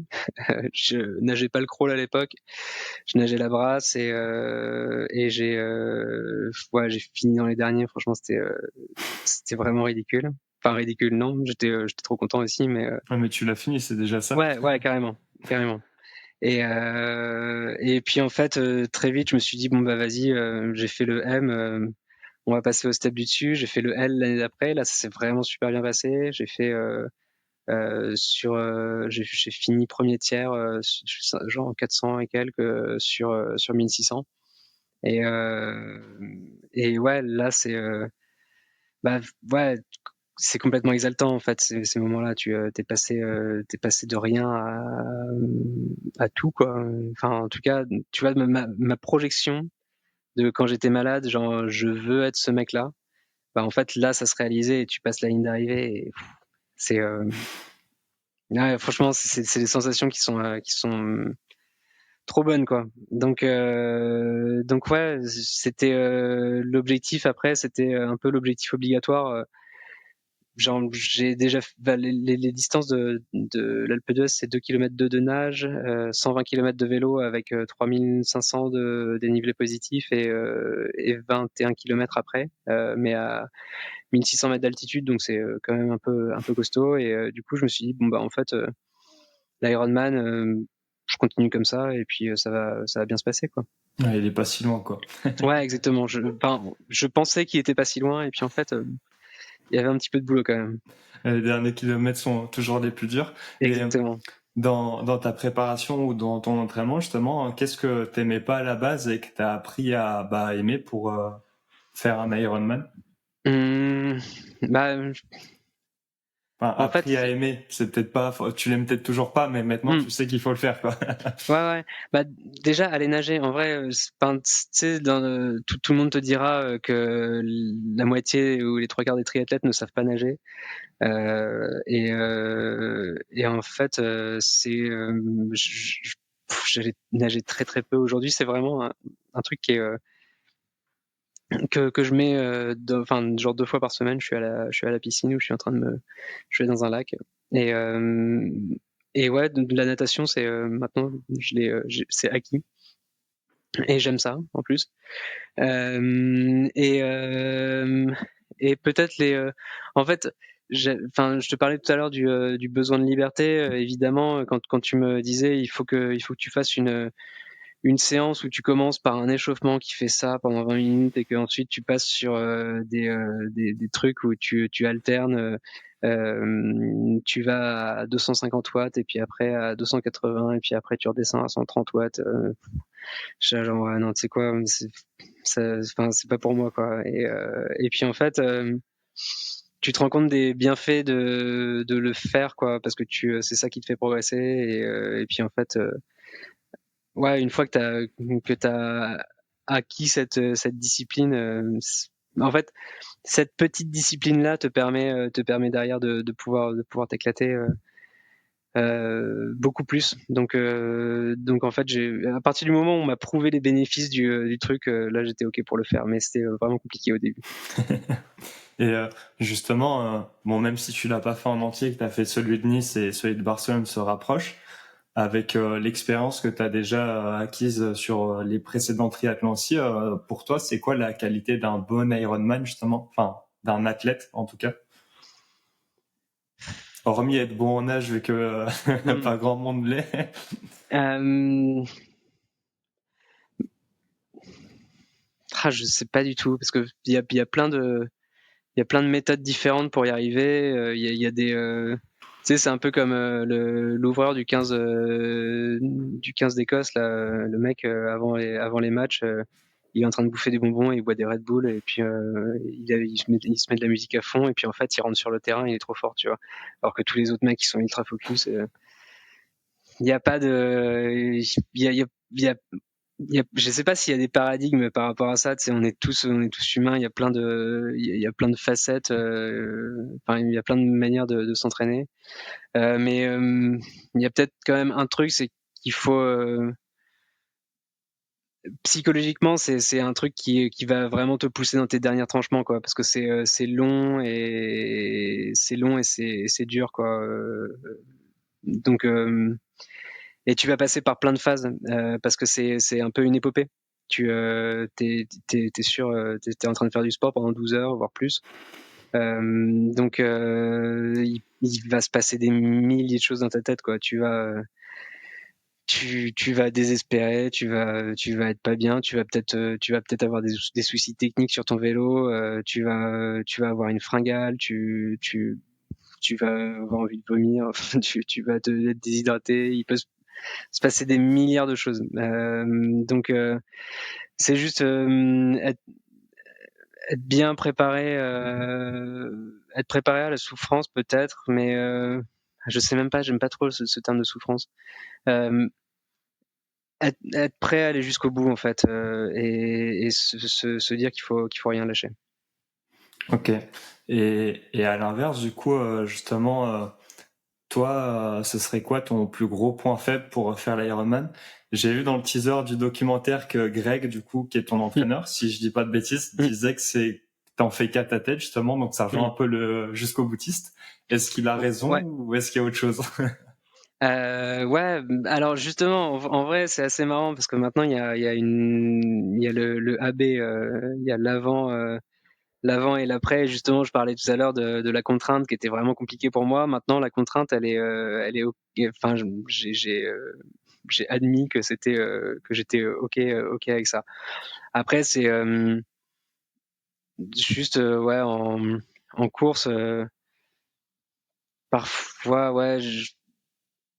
Je nageais pas le crawl à l'époque, je nageais la brasse et j'ai fini dans les derniers. Franchement, c'était vraiment ridicule. Enfin ridicule, non, j'étais trop content aussi, mais Ouais, mais tu l'as fini, c'est déjà ça. ouais, carrément. Et puis en fait, très vite, je me suis dit bon bah vas-y, j'ai fait le M, on va passer au step du dessus. J'ai fait le L l'année d'après. Là, ça s'est vraiment super bien passé. J'ai fini premier tiers, genre 400 et quelques sur 1600. Et, euh, et ouais, là, bah, ouais, c'est complètement exaltant en fait ces moments-là. T'es passé de rien à tout quoi. Enfin, en tout cas, tu vois, ma projection de quand j'étais malade, genre je veux être ce mec-là. Bah en fait là, ça se réalisait et tu passes la ligne d'arrivée. Et c'est ouais, franchement, c'est des sensations qui sont trop bonnes quoi. Donc ouais, c'était l'objectif après, c'était un peu l'objectif obligatoire. Genre j'ai déjà bah, les distances de l'Alpe d'Huez, c'est 2 km de nage, 120 km de vélo avec 3500 de dénivelé positif et 21 km après, mais à 1600 mètres d'altitude, donc c'est quand même un peu costaud. Et du coup, je me suis dit bon bah en fait l'Ironman, je continue comme ça et puis ça va bien se passer quoi. Ouais, il est pas si loin, quoi. Ouais, exactement. Je pensais qu'il était pas si loin et puis en fait, il y avait un petit peu de boulot quand même. Les derniers kilomètres sont toujours les plus durs. Et Exactement. dans ta préparation ou dans ton entraînement, justement, qu'est-ce que t'aimais pas à la base et que t'as appris à aimer pour faire un Ironman? Bah, Enfin, en fait, appris à aimer, c'est peut-être pas, tu l'aimes peut-être toujours pas, mais maintenant hmm, tu sais qu'il faut le faire, quoi. ouais. Bah, déjà, aller nager, en vrai, tu sais, tout le monde te dira que la moitié ou les trois quarts des triathlètes ne savent pas nager. Et en fait, j'allais nager très très peu. Aujourd'hui, c'est vraiment un truc que je mets, enfin, genre 2 fois par semaine, je suis à la piscine ou je vais dans un lac. Et, euh, et ouais, de la natation, c'est maintenant, c'est acquis. Et j'aime ça, en plus. Euh, et, euh, et peut-être en fait, enfin, je te parlais tout à l'heure du besoin de liberté. Évidemment, quand tu me disais, il faut que tu fasses une séance où tu commences par un échauffement qui fait ça pendant 20 minutes et qu'ensuite tu passes sur des trucs où tu alternes Tu vas à 250 watts et puis après à 280 et puis après tu redescends à 130 watts. Je suis genre non, tu sais quoi, c'est pas pour moi quoi. Et puis en fait, tu te rends compte des bienfaits de le faire quoi, parce que c'est ça qui te fait progresser. Et puis en fait, ouais, une fois que t'as acquis cette discipline, en fait, cette petite discipline là te permet derrière de pouvoir t'éclater beaucoup plus. Donc en fait, à partir du moment où on m'a prouvé les bénéfices du truc, là j'étais ok pour le faire, mais c'était vraiment compliqué au début. Et justement, bon, même si tu l'as pas fait en entier, que tu as fait celui de Nice et celui de Barcelone se rapprochent, avec l'expérience que tu as déjà acquise sur les précédents triathlons aussi, pour toi, c'est quoi la qualité d'un bon Ironman, justement, enfin, d'un athlète en tout cas? Hormis être bon en âge, vu que pas grand monde l'est. Je sais pas du tout, parce que il y a plein de méthodes différentes pour y arriver. Il y a des tu sais, c'est un peu comme l'ouvreur du 15 d'Écosse là, le mec avant les matchs, il est en train de bouffer des bonbons, il boit des Red Bull et puis il se met de la musique à fond et puis en fait il rentre sur le terrain, il est trop fort, tu vois. Alors que tous les autres mecs ils sont ultra focus. Il y a pas de il y a je sais pas s'il y a des paradigmes par rapport à ça. Tu sais, on est tous humains. Il y a plein de facettes. Enfin, il y a plein de manières de s'entraîner. Mais il y a peut-être quand même un truc, c'est qu'il faut psychologiquement, c'est un truc qui va vraiment te pousser dans tes derniers tranchements, quoi, parce que c'est long et c'est dur, quoi. Donc et tu vas passer par plein de phases parce que c'est un peu une épopée. T'es sûr, t'es en train de faire du sport pendant 12 heures, voire plus. Donc il va se passer des milliers de choses dans ta tête, quoi. Tu vas désespérer, tu vas être pas bien, tu vas peut-être avoir des soucis techniques sur ton vélo, tu vas avoir une fringale, tu vas avoir envie de vomir, tu vas être déshydraté, il peut se passer des milliards de choses. Donc c'est juste être bien préparé, être préparé à la souffrance peut-être, mais je sais même pas, j'aime pas trop ce terme de souffrance. Être prêt à aller jusqu'au bout en fait, et se dire qu'il faut rien lâcher. Ok. Et à l'inverse, du coup, justement, toi, ce serait quoi ton plus gros point faible pour faire l'Ironman? J'ai vu dans le teaser du documentaire que Greg, du coup, qui est ton entraîneur, si je dis pas de bêtises, disait que t'en fais qu'à ta tête, justement, donc ça rejoint un peu le jusqu'au boutiste. Est-ce qu'il a raison Ouais. ou est-ce qu'il y a autre chose? Ouais, alors justement, en vrai, c'est assez marrant parce que maintenant il y a le AB, il y a l'avant et l'après. Justement, je parlais tout à l'heure de la contrainte qui était vraiment compliquée pour moi. Maintenant, la contrainte, elle est enfin, j'ai admis que j'étais ok avec ça. Après, c'est juste ouais, en course, parfois ouais, j'ai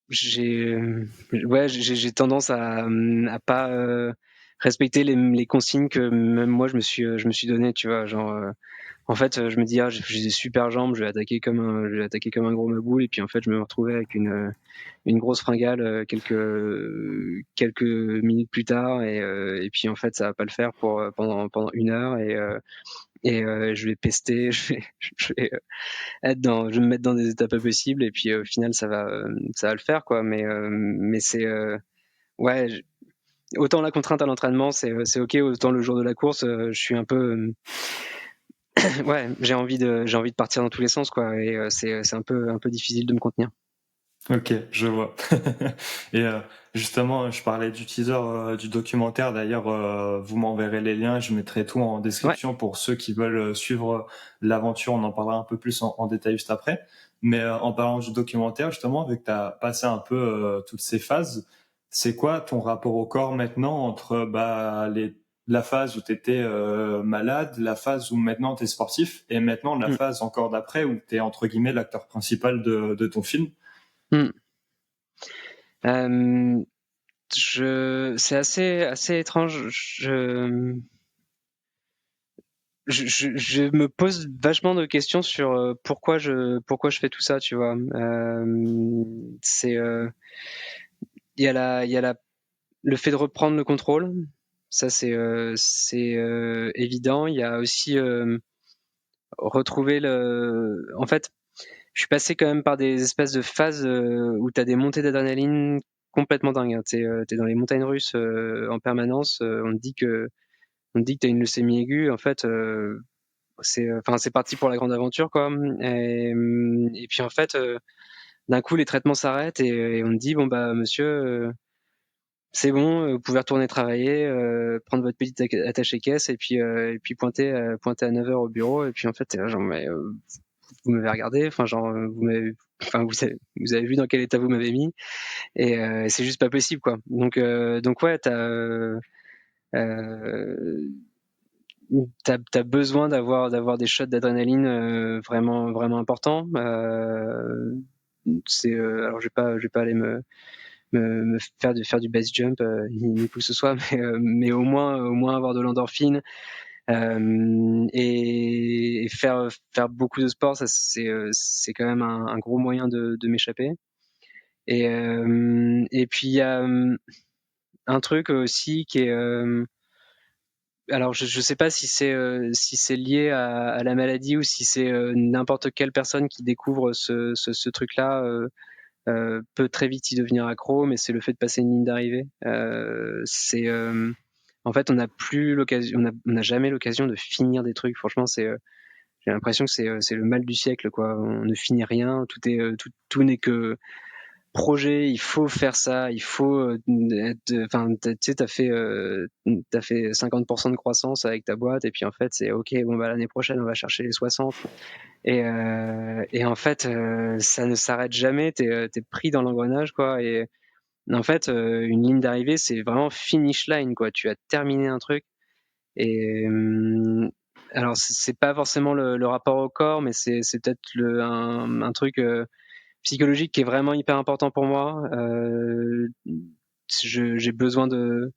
j'ai tendance à pas respecter les consignes que même moi je me suis donné, tu vois, genre en fait je me dis j'ai des super jambes, je vais attaquer comme un gros maboule et puis en fait je me retrouvais avec une grosse fringale quelques minutes plus tard et puis en fait ça va pas le faire pendant 1 heure et je vais pester, je vais me mettre dans des états pas possibles et puis au final ça va le faire, quoi. Mais c'est ouais, autant la contrainte à l'entraînement c'est ok, autant le jour de la course je suis un peu ouais, j'ai envie de partir dans tous les sens, quoi, et c'est un peu difficile de me contenir. Ok, je vois. Et justement, je parlais du teaser du documentaire. D'ailleurs, vous m'enverrez les liens. Je mettrai tout en Ouais. description pour ceux qui veulent suivre l'aventure. On en parlera un peu plus en détail juste après. Mais en parlant du documentaire, justement, vu que tu as passé un peu toutes ces phases, c'est quoi ton rapport au corps maintenant entre la phase où tu étais malade, la phase où maintenant tu es sportif, et maintenant la phase encore d'après où tu es entre guillemets l'acteur principal de ton film. C'est assez étrange. Je me pose vachement de questions sur pourquoi je fais tout ça, tu vois. Il y a le fait de reprendre le contrôle, ça c'est évident. Il y a aussi retrouver en fait, je suis passé quand même par des espèces de phases où tu as des montées d'adrénaline complètement dingues, hein. T'es dans les montagnes russes en permanence. On te dit que tu as une leucémie aiguë. En fait, c'est parti pour la grande aventure, quoi. Et puis en fait, d'un coup, les traitements s'arrêtent et on te dit, bon bah monsieur, c'est bon, vous pouvez retourner travailler, prendre votre petite attaché-caisse et puis pointer à 9h au bureau. Et puis en fait, t'es là genre, mais vous m'avez regardé, enfin genre vous avez vu dans quel état vous m'avez mis, et c'est juste pas possible, quoi. Donc ouais, t'as besoin d'avoir des shots d'adrénaline vraiment vraiment importants. Alors je vais pas aller me faire du base jump ni quoi que ce soit, mais au moins avoir de l'endorphine. Et faire beaucoup de sport, ça c'est quand même un gros moyen de m'échapper. Et puis il y a un truc aussi qui est alors je sais pas si c'est lié à la maladie ou si c'est n'importe quelle personne qui découvre ce truc-là peut très vite y devenir accro, mais c'est le fait de passer une ligne d'arrivée. En fait, on n'a plus l'occasion, on n'a jamais l'occasion de finir des trucs. Franchement, j'ai l'impression que c'est le mal du siècle, quoi. On ne finit rien, tout n'est que projet, il faut faire ça, il faut enfin tu sais, t'as fait 50% de croissance avec ta boîte, et puis en fait c'est ok, bon bah l'année prochaine on va chercher les 60. Et en fait ça ne s'arrête jamais, t'es pris dans l'engrenage, quoi. Et en fait une ligne d'arrivée, c'est vraiment finish line, quoi. Tu as terminé un truc. Et alors c'est pas forcément le rapport au corps, mais c'est peut-être un truc psychologique qui est vraiment hyper important pour moi. J'ai besoin de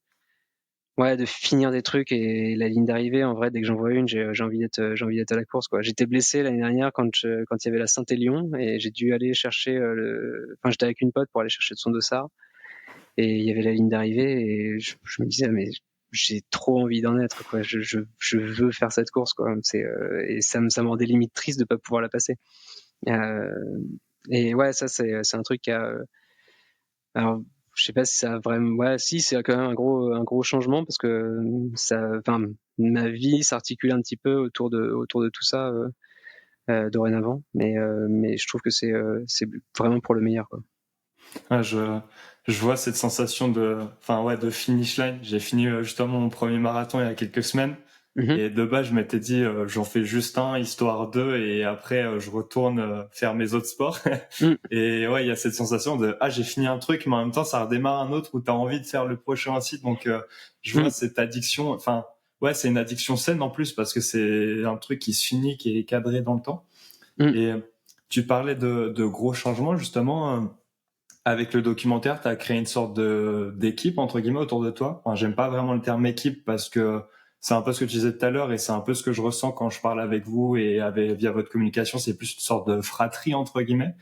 finir des trucs, et la ligne d'arrivée, en vrai, dès que j'en vois une, j'ai envie d'être à la course, quoi. J'étais blessé l'année dernière quand il y avait la Saint-Élion, et j'ai dû aller chercher enfin, j'étais avec une pote pour aller chercher de son dossard, et il y avait la ligne d'arrivée, et je me disais, mais j'ai trop envie d'en être, quoi. Je veux faire cette course, quoi. Et ça me rend des limites tristes de pas pouvoir la passer. Et ouais, ça c'est un truc qui a alors je sais pas si ça a vraiment, ouais, si, c'est quand même un gros changement, parce que enfin ma vie s'articule un petit peu autour de tout ça dorénavant, mais je trouve que c'est vraiment pour le meilleur, quoi. Ouais, je vois cette sensation de finish line. J'ai fini justement mon premier marathon il y a quelques semaines. Mmh. Et de base, je m'étais dit, j'en fais juste un, histoire d'eux, et après, je retourne faire mes autres sports. Mmh. Et ouais, il y a cette sensation de, j'ai fini un truc, mais en même temps, ça redémarre un autre où t'as envie de faire le prochain aussi. Donc, je vois Mmh. cette addiction. Enfin, ouais, c'est une addiction saine en plus, parce que c'est un truc qui se finit, qui est cadré dans le temps. Mmh. Et tu parlais de gros changements, justement. Avec le documentaire, tu as créé une sorte d'équipe, entre guillemets, autour de toi. Enfin, j'aime pas vraiment le terme équipe, parce que c'est un peu ce que tu disais tout à l'heure, et c'est un peu ce que je ressens quand je parle avec vous et via votre communication. C'est plus une sorte de fratrie, entre guillemets.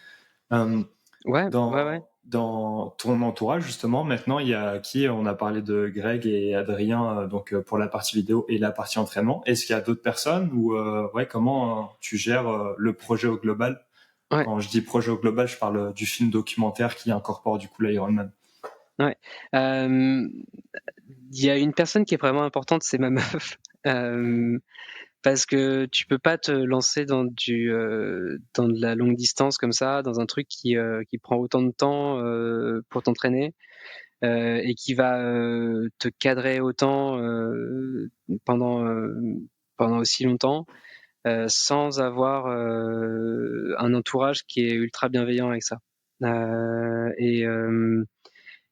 Euh, Ouais, ouais, ouais. dans ton entourage, justement, maintenant, il y a qui? On a parlé de Greg et Adrien, donc pour la partie vidéo et la partie entraînement. Est-ce qu'il y a d'autres personnes, ou ouais, comment tu gères le projet au global? Ouais, Quand je dis projet au global, je parle du film documentaire qui incorpore du coup l'Ironman. ouais. Il y a une personne qui est vraiment importante, c'est ma meuf. Parce que tu peux pas te lancer dans de la longue distance comme ça, dans un truc qui prend autant de temps pour t'entraîner, et qui va te cadrer autant pendant aussi longtemps, sans avoir un entourage qui est ultra bienveillant avec ça. Euh, et, euh,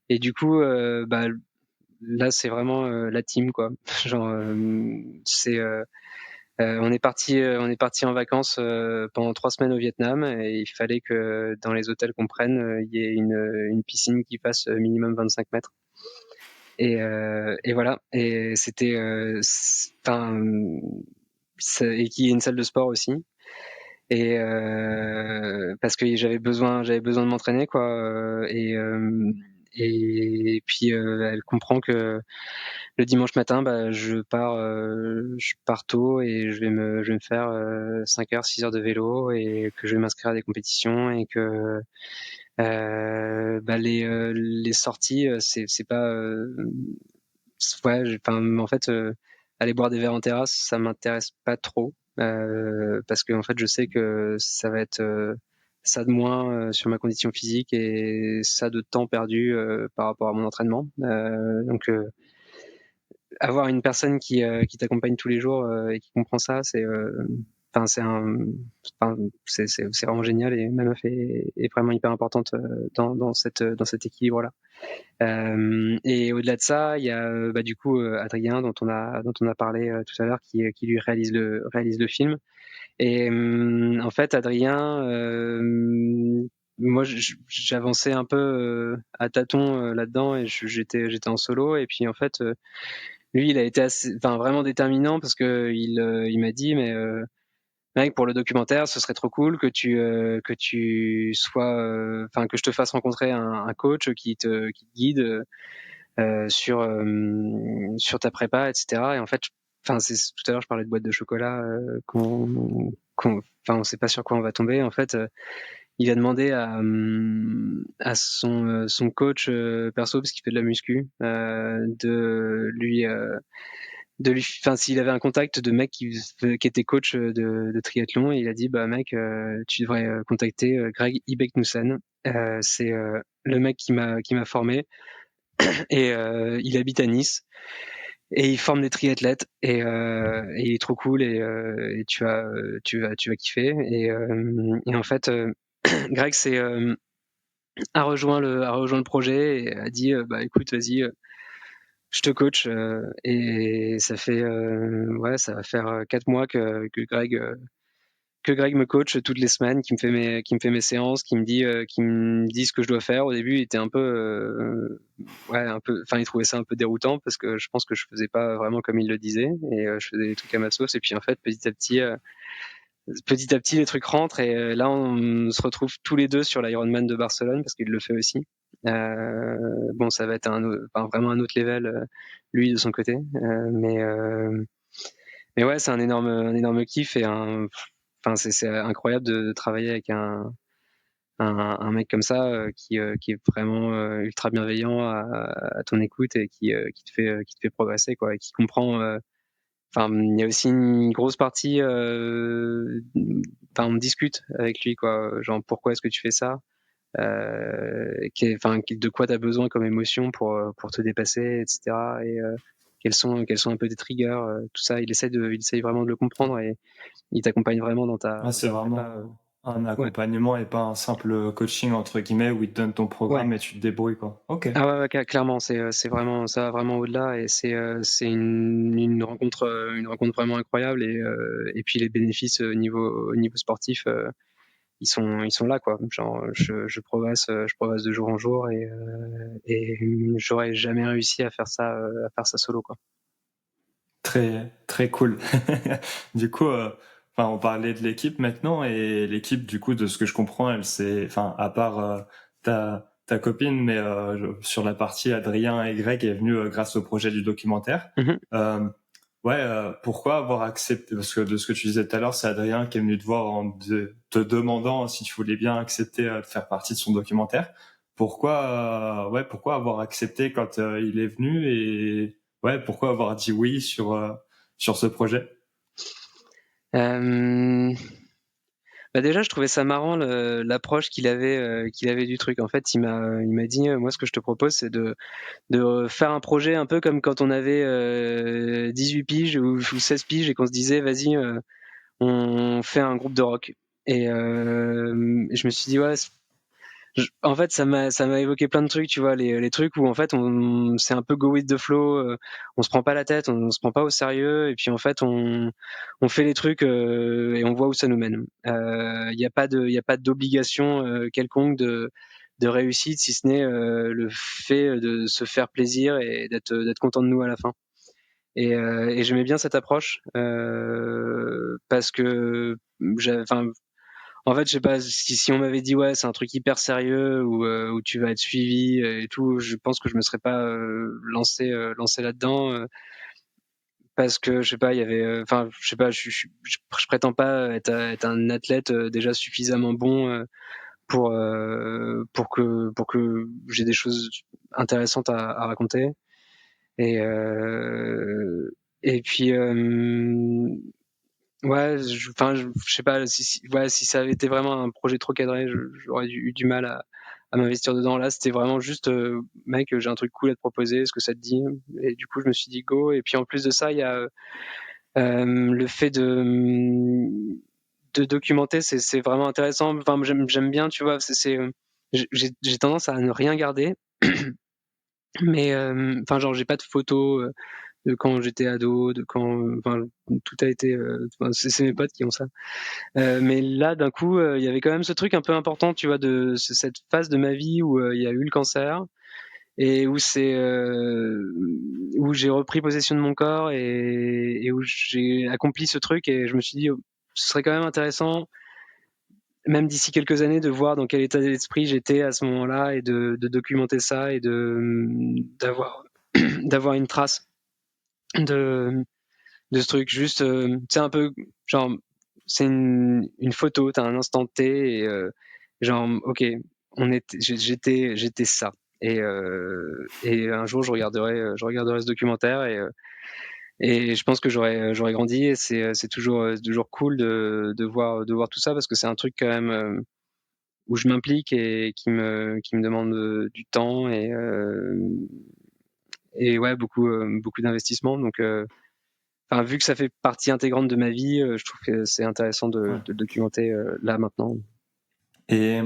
et du coup, bah, là, c'est vraiment la team, quoi. Genre, c'est on est parti en vacances pendant 3 semaines au Vietnam et il fallait que dans les hôtels qu'on prenne, il y ait une piscine qui fasse minimum 25 mètres. Et voilà. Et c'était, enfin, et qui est une salle de sport aussi. Et parce que j'avais besoin de m'entraîner, quoi. Et puis elle comprend que le dimanche matin, bah, je pars tôt et je vais me faire 5 heures, 6 heures de vélo et que je vais m'inscrire à des compétitions et que bah, les sorties, c'est pas ouais, en fait, aller boire des verres en terrasse, ça m'intéresse pas trop, parce que en fait, je sais que ça va être ça de moins sur ma condition physique et ça de temps perdu par rapport à mon entraînement. Donc, avoir une personne qui t'accompagne tous les jours et qui comprend ça, enfin, c'est vraiment génial et ma meuf est vraiment hyper importante dans cet équilibre-là. Et au-delà de ça, il y a bah, du coup Adrien dont on a parlé tout à l'heure qui lui réalise le film. Et en fait Adrien, moi j'avançais un peu à tâtons là-dedans et j'étais en solo et puis en fait lui il a été vraiment déterminant parce que il m'a dit mais mec, pour le documentaire, ce serait trop cool que tu sois, enfin que je te fasse rencontrer un coach qui te guide sur ta prépa, etc. Et en fait, enfin, tout à l'heure, je parlais de boîte de chocolat, enfin, on sait pas sur quoi on va tomber. En fait, il a demandé à son coach perso, parce qu'il fait de la muscu, enfin, s'il avait un contact de mec qui était coach de triathlon, et il a dit, bah, mec, tu devrais contacter Greg Ibeknoussen. C'est le mec qui m'a formé et il habite à Nice et il forme des triathlètes et il est trop cool et tu vas kiffer et en fait Greg a rejoint le projet et a dit bah écoute vas-y je te coach et ça va faire 4 mois que Greg me coach toutes les semaines, qui me fait mes séances, qui me dit ce que je dois faire. Au début, il était un peu, ouais, un peu, enfin, il trouvait ça un peu déroutant parce que je pense que je faisais pas vraiment comme il le disait et je faisais des trucs à ma sauce. Et puis en fait, petit à petit, les trucs rentrent et là, on se retrouve tous les deux sur l'Ironman de Barcelone parce qu'il le fait aussi. Bon, ça va être vraiment un autre level, lui de son côté, mais ouais, c'est un énorme kiff et enfin, c'est incroyable de travailler avec un mec comme ça qui est vraiment ultra bienveillant à ton écoute et qui te fait progresser, quoi, et qui comprend. Enfin, il y a aussi une grosse partie. Enfin, on discute avec lui, quoi. Genre, pourquoi est-ce que tu fais ça? De quoi tu as besoin comme émotion pour te dépasser, etc. Et quels sont un peu tes triggers, tout ça. Il essaye vraiment de le comprendre et il t'accompagne vraiment Ah, dans c'est ta prépa. vraiment un Ouais, accompagnement et pas un simple coaching entre guillemets où il te donne ton ouais. programme et tu te débrouilles quoi. Ok. Ah ouais, ouais, clairement, c'est vraiment, ça va vraiment au-delà et c'est une rencontre vraiment incroyable et puis les bénéfices au niveau sportif, ils sont là, quoi. Genre, je progresse de jour en jour et j'aurais jamais réussi à faire ça solo, quoi. Très très cool. Du coup, enfin, on parlait de l'équipe maintenant et l'équipe, du coup, de ce que je comprends, elle c'est, enfin, à part ta copine, mais sur la partie Adrien et Greg est venu grâce au projet du documentaire. Mhm. Euh, ouais, pourquoi avoir accepté? Parce que de ce que tu disais tout à l'heure, c'est Adrien qui est venu te voir te demandant si tu voulais bien accepter de faire partie de son documentaire. Pourquoi avoir accepté quand il est venu et ouais, pourquoi avoir dit oui sur ce projet? Euh, Bah déjà, je trouvais ça marrant l'approche qu'il avait du truc. En fait, il m'a dit, moi, ce que je te propose, c'est de faire un projet un peu comme quand on avait 18 piges ou 16 piges et qu'on se disait, vas-y, on fait un groupe de rock. Et je me suis dit, ouais, En fait, ça m'a évoqué plein de trucs, tu vois, les trucs où en fait c'est un peu go with the flow, on se prend pas la tête, on se prend pas au sérieux, et puis en fait on fait les trucs et on voit où ça nous mène. Il y a pas d'obligation quelconque de réussite, si ce n'est le fait de se faire plaisir et d'être content de nous à la fin. Et j'aimais bien cette approche parce que enfin, en fait, je sais pas, si on m'avait dit ouais, c'est un truc hyper sérieux où tu vas être suivi et tout, je pense que je me serais pas lancé là-dedans parce que je sais pas, il y avait, enfin, je sais pas, je prétends pas être un athlète déjà suffisamment bon pour que j'ai des choses intéressantes à raconter. Et et puis ouais, enfin, je sais pas ouais, si ça avait été vraiment un projet trop cadré, j'aurais eu du mal à m'investir dedans. Là, c'était vraiment juste, mec, j'ai un truc cool à te proposer, est-ce que ça te dit? Et du coup, je me suis dit go. Et puis en plus de ça, il y a le fait de documenter, c'est vraiment intéressant. Enfin, j'aime bien, tu vois, j'ai tendance à ne rien garder, mais enfin, genre, j'ai pas de photos de quand j'étais ado, de quand, enfin, tout a été, enfin, c'est mes potes qui ont ça. Mais là, d'un coup, il y avait quand même ce truc un peu important, tu vois, de cette phase de ma vie où il y a eu le cancer et où j'ai repris possession de mon corps et où j'ai accompli ce truc, et je me suis dit, oh, ce serait quand même intéressant, même d'ici quelques années, de voir dans quel état d'esprit j'étais à ce moment-là et de documenter ça et d'avoir d'avoir une trace de ce truc. Juste, c'est un peu genre, c'est une photo, t'as un instant T, et genre, ok, j'étais ça. Et un jour, je regarderai ce documentaire, et je pense que j'aurais grandi, et c'est toujours cool de voir tout ça, parce que c'est un truc quand même où je m'implique et qui me demande du temps et ouais, beaucoup d'investissement. Donc, enfin, vu que ça fait partie intégrante de ma vie, je trouve que c'est intéressant Ouais. de le documenter là maintenant. Et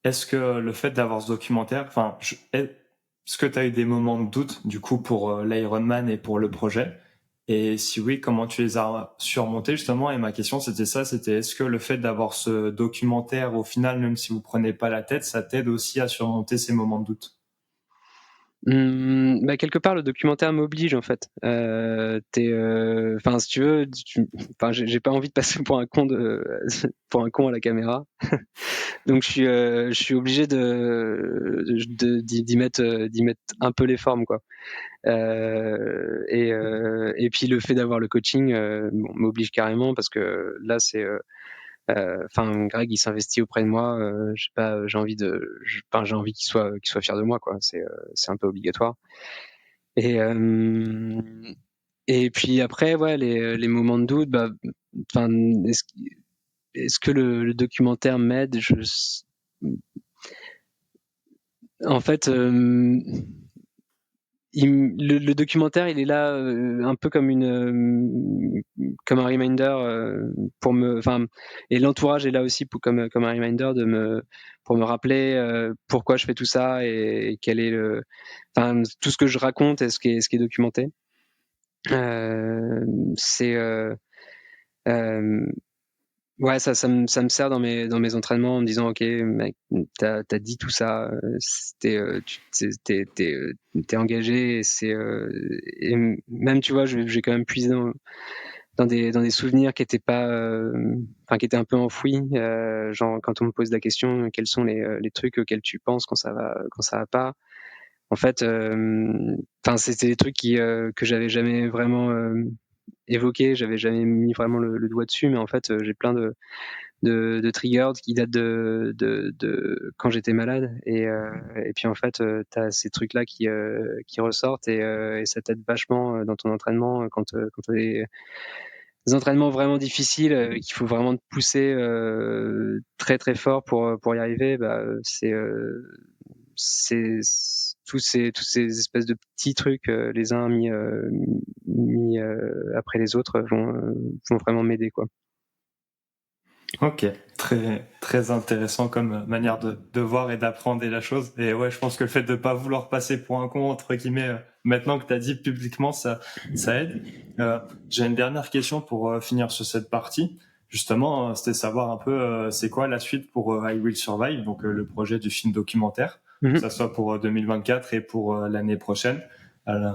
est-ce que le fait d'avoir ce documentaire, enfin, est-ce que tu as eu des moments de doute du coup pour l'Ironman et pour le projet? Et si oui, comment tu les as surmontés justement? Et ma question c'était ça, c'était est-ce que le fait d'avoir ce documentaire, au final, même si vous prenez pas la tête, ça t'aide aussi à surmonter ces moments de doute? Bah, quelque part, le documentaire m'oblige, en fait. Enfin, si tu veux, enfin, j'ai pas envie de passer pour un con pour un con à la caméra. Donc je suis obligé d'y mettre un peu les formes, quoi. Et puis le fait d'avoir le coaching bon, m'oblige carrément, parce que là enfin, Greg, il s'investit auprès de moi, j'ai pas enfin, j'ai envie qu'il soit fier de moi, quoi. C'est un peu obligatoire. Et et puis après, ouais, les moments de doute, bah, enfin, est-ce que le documentaire m'aide? En fait, le documentaire, il est là un peu comme un reminder pour me, enfin, et l'entourage est là aussi comme un reminder pour me rappeler pourquoi je fais tout ça et quel est enfin, tout ce que je raconte et ce qui est documenté. C'est ouais, ça me sert dans mes entraînements en me disant ok, mec, t'as dit tout ça, t'es engagé, et même, tu vois, j'ai quand même puisé dans des souvenirs qui étaient pas enfin, qui étaient un peu enfouis, genre quand on me pose la question quels sont les trucs auxquels tu penses quand ça va pas. En fait, enfin, c'était des trucs que j'avais jamais vraiment évoqué, j'avais jamais mis vraiment le doigt dessus, mais en fait, j'ai plein de triggers qui datent de quand j'étais malade, et puis en fait, tu as ces trucs là qui ressortent, et ça t'aide vachement dans ton entraînement quand tu as des entraînements vraiment difficiles, qu'il faut vraiment te pousser très très fort pour y arriver. Bah c'est tous ces espèces de petits trucs les uns mis après les autres vont vraiment m'aider, quoi. Ok, très très intéressant comme manière de voir et d'apprendre la chose. Et ouais, je pense que le fait de pas vouloir passer pour un con entre guillemets, maintenant que tu as dit publiquement, ça aide. J'ai une dernière question pour finir sur cette partie. Justement, c'était savoir un peu c'est quoi la suite pour I Will Survive, donc le projet du film documentaire, que ça soit pour 2024 et pour l'année prochaine. Euh,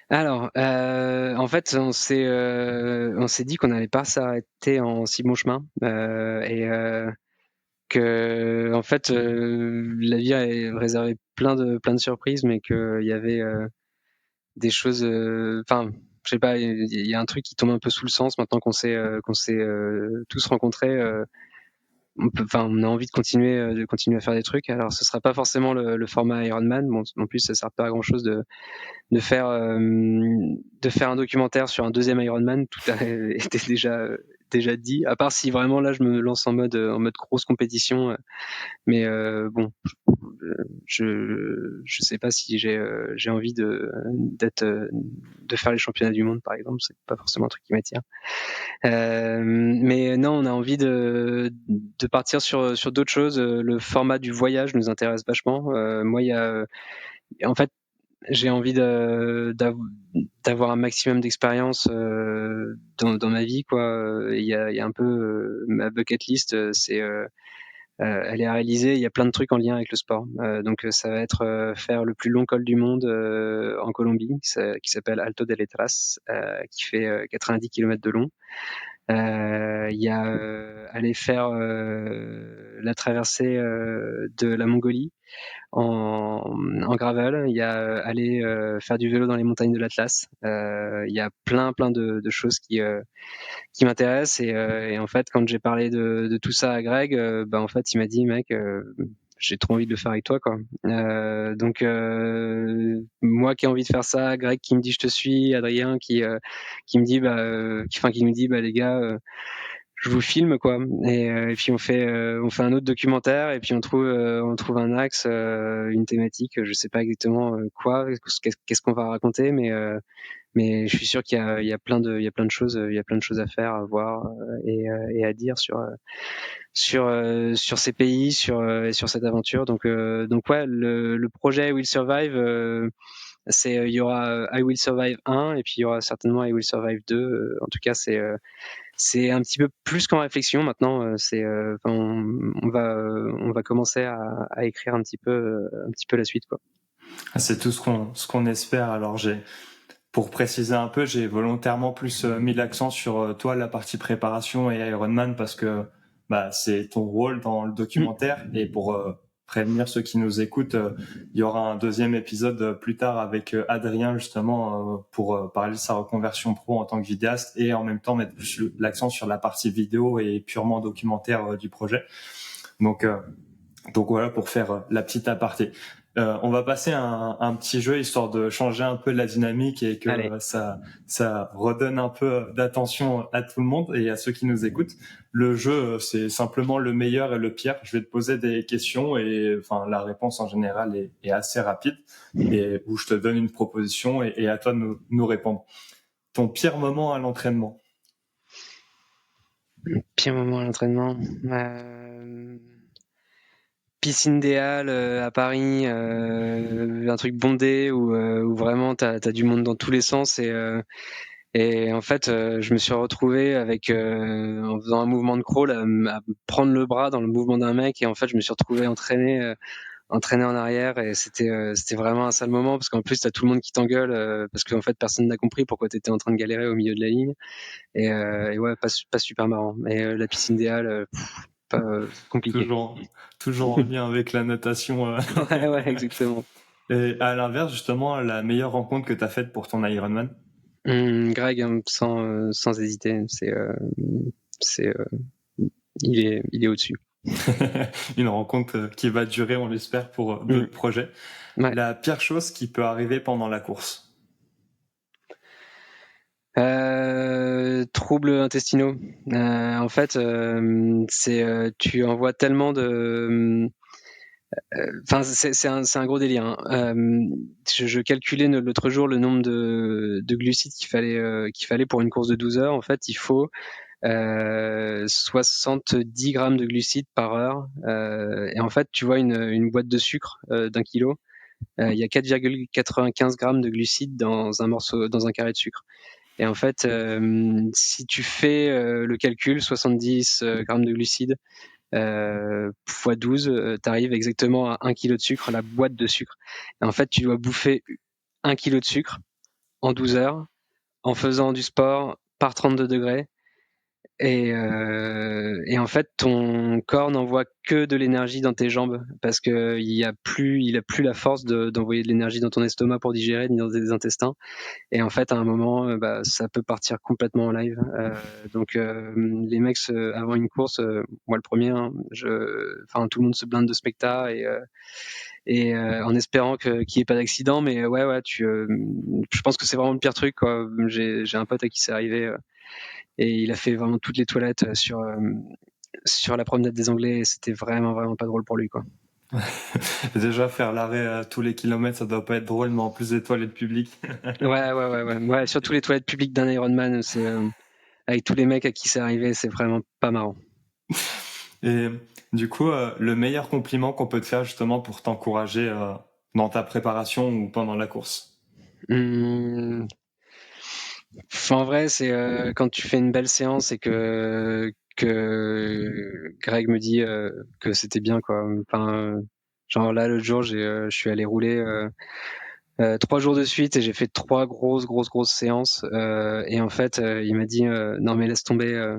Alors, en fait, on s'est dit qu'on n'allait pas s'arrêter en si bon chemin, et que en fait, la vie est réservée plein de surprises, mais qu'il y avait des choses. Enfin, je sais pas, il y a un truc qui tombe un peu sous le sens maintenant qu'on s'est tous rencontrés. Enfin, on a envie de continuer à faire des trucs. Alors, ce sera pas forcément le format Iron Man. Bon, en plus, ça sert pas à grand chose de faire un documentaire sur un deuxième Iron Man. Tout a été déjà dit. À part si vraiment là, je me lance en mode grosse compétition. Mais bon, je sais pas si j'ai envie de faire les championnats du monde, par exemple. C'est pas forcément un truc qui m'attire. Mais non, on a envie de partir sur d'autres choses. Le format du voyage nous intéresse vachement. Moi, en fait, j'ai envie d'avoir un maximum d'expérience dans ma vie, quoi. Il y a un peu ma bucket list, elle est à réaliser. Il y a plein de trucs en lien avec le sport. Donc ça va être faire le plus long col du monde en Colombie, qui s'appelle Alto de Letras, qui fait 90 km de long. Il y a aller faire la traversée de la Mongolie en gravel. Il y a aller faire du vélo dans les montagnes de l'Atlas. Il y a plein de choses qui m'intéressent, et en fait, quand j'ai parlé de tout ça à Greg, bah en fait, il m'a dit, mec, j'ai trop envie de le faire avec toi, quoi. Donc moi qui ai envie de faire ça, Greg qui me dit je te suis, Adrien qui me dit qui me dit bah les gars, je vous filme, quoi. Et puis on fait un autre documentaire, et puis on trouve un axe, une thématique. Je sais pas exactement quoi, qu'est-ce qu'on va raconter, mais je suis sûr il y a il y a plein de choses, il y a plein de choses à faire, à voir et à dire sur ces pays, et sur cette aventure. Donc ouais, le projet Will Survive, il y aura I Will Survive 1, et puis il y aura certainement I Will Survive 2. En tout cas, c'est un petit peu plus qu'en réflexion maintenant. Enfin, on va commencer à écrire un petit peu la suite, quoi. c'est tout ce qu'on espère. Alors pour préciser un peu, j'ai volontairement plus mis l'accent sur toi, la partie préparation et Ironman, parce que bah, c'est ton rôle dans le documentaire. Et pour prévenir ceux qui nous écoutent, il y aura un deuxième épisode plus tard avec Adrien, justement, pour parler de sa reconversion pro en tant que vidéaste, et en même temps mettre plus l'accent sur la partie vidéo et purement documentaire du projet. Donc, donc voilà, pour faire la petite aparté. On va passer un petit jeu histoire de changer un peu la dynamique et Allez. que ça redonne un peu d'attention à tout le monde et à ceux qui nous écoutent. Le jeu, c'est simplement le meilleur et le pire. Je vais te poser des questions et enfin la réponse en général est assez rapide, et où je te donne une proposition et à toi de nous répondre. Ton pire moment à l'entraînement? Pire moment à l'entraînement. Piscine des Halles à Paris, un truc bondé où vraiment t'as du monde dans tous les sens, et en fait je me suis retrouvé en faisant un mouvement de crawl à prendre le bras dans le mouvement d'un mec, et en fait je me suis retrouvé entraîné en arrière, et c'était vraiment un sale moment, parce qu'en plus t'as tout le monde qui t'engueule parce qu'en fait personne n'a compris pourquoi t'étais en train de galérer au milieu de la ligne, et ouais, pas super marrant. Mais la piscine des Halles, pas compliqué. Toujours, toujours en lien avec la natation. Ouais, ouais, exactement. Et à l'inverse, justement, la meilleure rencontre que tu as faite pour ton Ironman? Greg, hein, sans hésiter, c'est, il est au-dessus. Une rencontre qui va durer, on l'espère, pour d'autres projets. Ouais. La pire chose qui peut arriver pendant la course? Troubles intestinaux. En fait, tu envoies tellement de. Enfin, c'est un gros délire, hein. Je calculais l'autre jour le nombre de glucides qu'il fallait pour une course de 12 heures. En fait, il faut 70 grammes de glucides par heure. Et en fait, tu vois une boîte de sucre d'1 kilo, il y a 4,95 grammes de glucides dans un carré de sucre. Et en fait, si tu fais le calcul, 70 grammes de glucides fois 12, tu arrives exactement à 1 kilo de sucre, la boîte de sucre. Et en fait, tu dois bouffer 1 kilo de sucre en 12 heures en faisant du sport par 32 degrés. Et en fait, ton corps n'envoie que de l'énergie dans tes jambes parce que il a plus la force d'envoyer de l'énergie dans ton estomac pour digérer ni dans tes intestins. Et en fait, à un moment, ça peut partir complètement en live. Donc, les mecs, avant une course, moi le premier, hein, tout le monde se blinde de specta et en espérant qu'il n'y ait pas d'accident. Mais ouais, je pense que c'est vraiment le pire truc, quoi. J'ai un pote à qui c'est arrivé et il a fait vraiment toutes les toilettes sur la promenade des Anglais. Et c'était vraiment, vraiment pas drôle pour lui, quoi. Déjà, faire l'arrêt à tous les kilomètres, ça doit pas être drôle, mais en plus des toilettes publiques. Ouais, surtout les toilettes publiques d'un Ironman, c'est avec tous les mecs à qui c'est arrivé, c'est vraiment pas marrant. Et du coup, le meilleur compliment qu'on peut te faire justement pour t'encourager dans ta préparation ou pendant la course. En vrai, c'est quand tu fais une belle séance et que Greg me dit que c'était bien, quoi. Genre là, l'autre jour, je suis allé rouler 3 jours de suite et j'ai fait 3 grosses séances. Et en fait, il m'a dit non mais laisse tomber,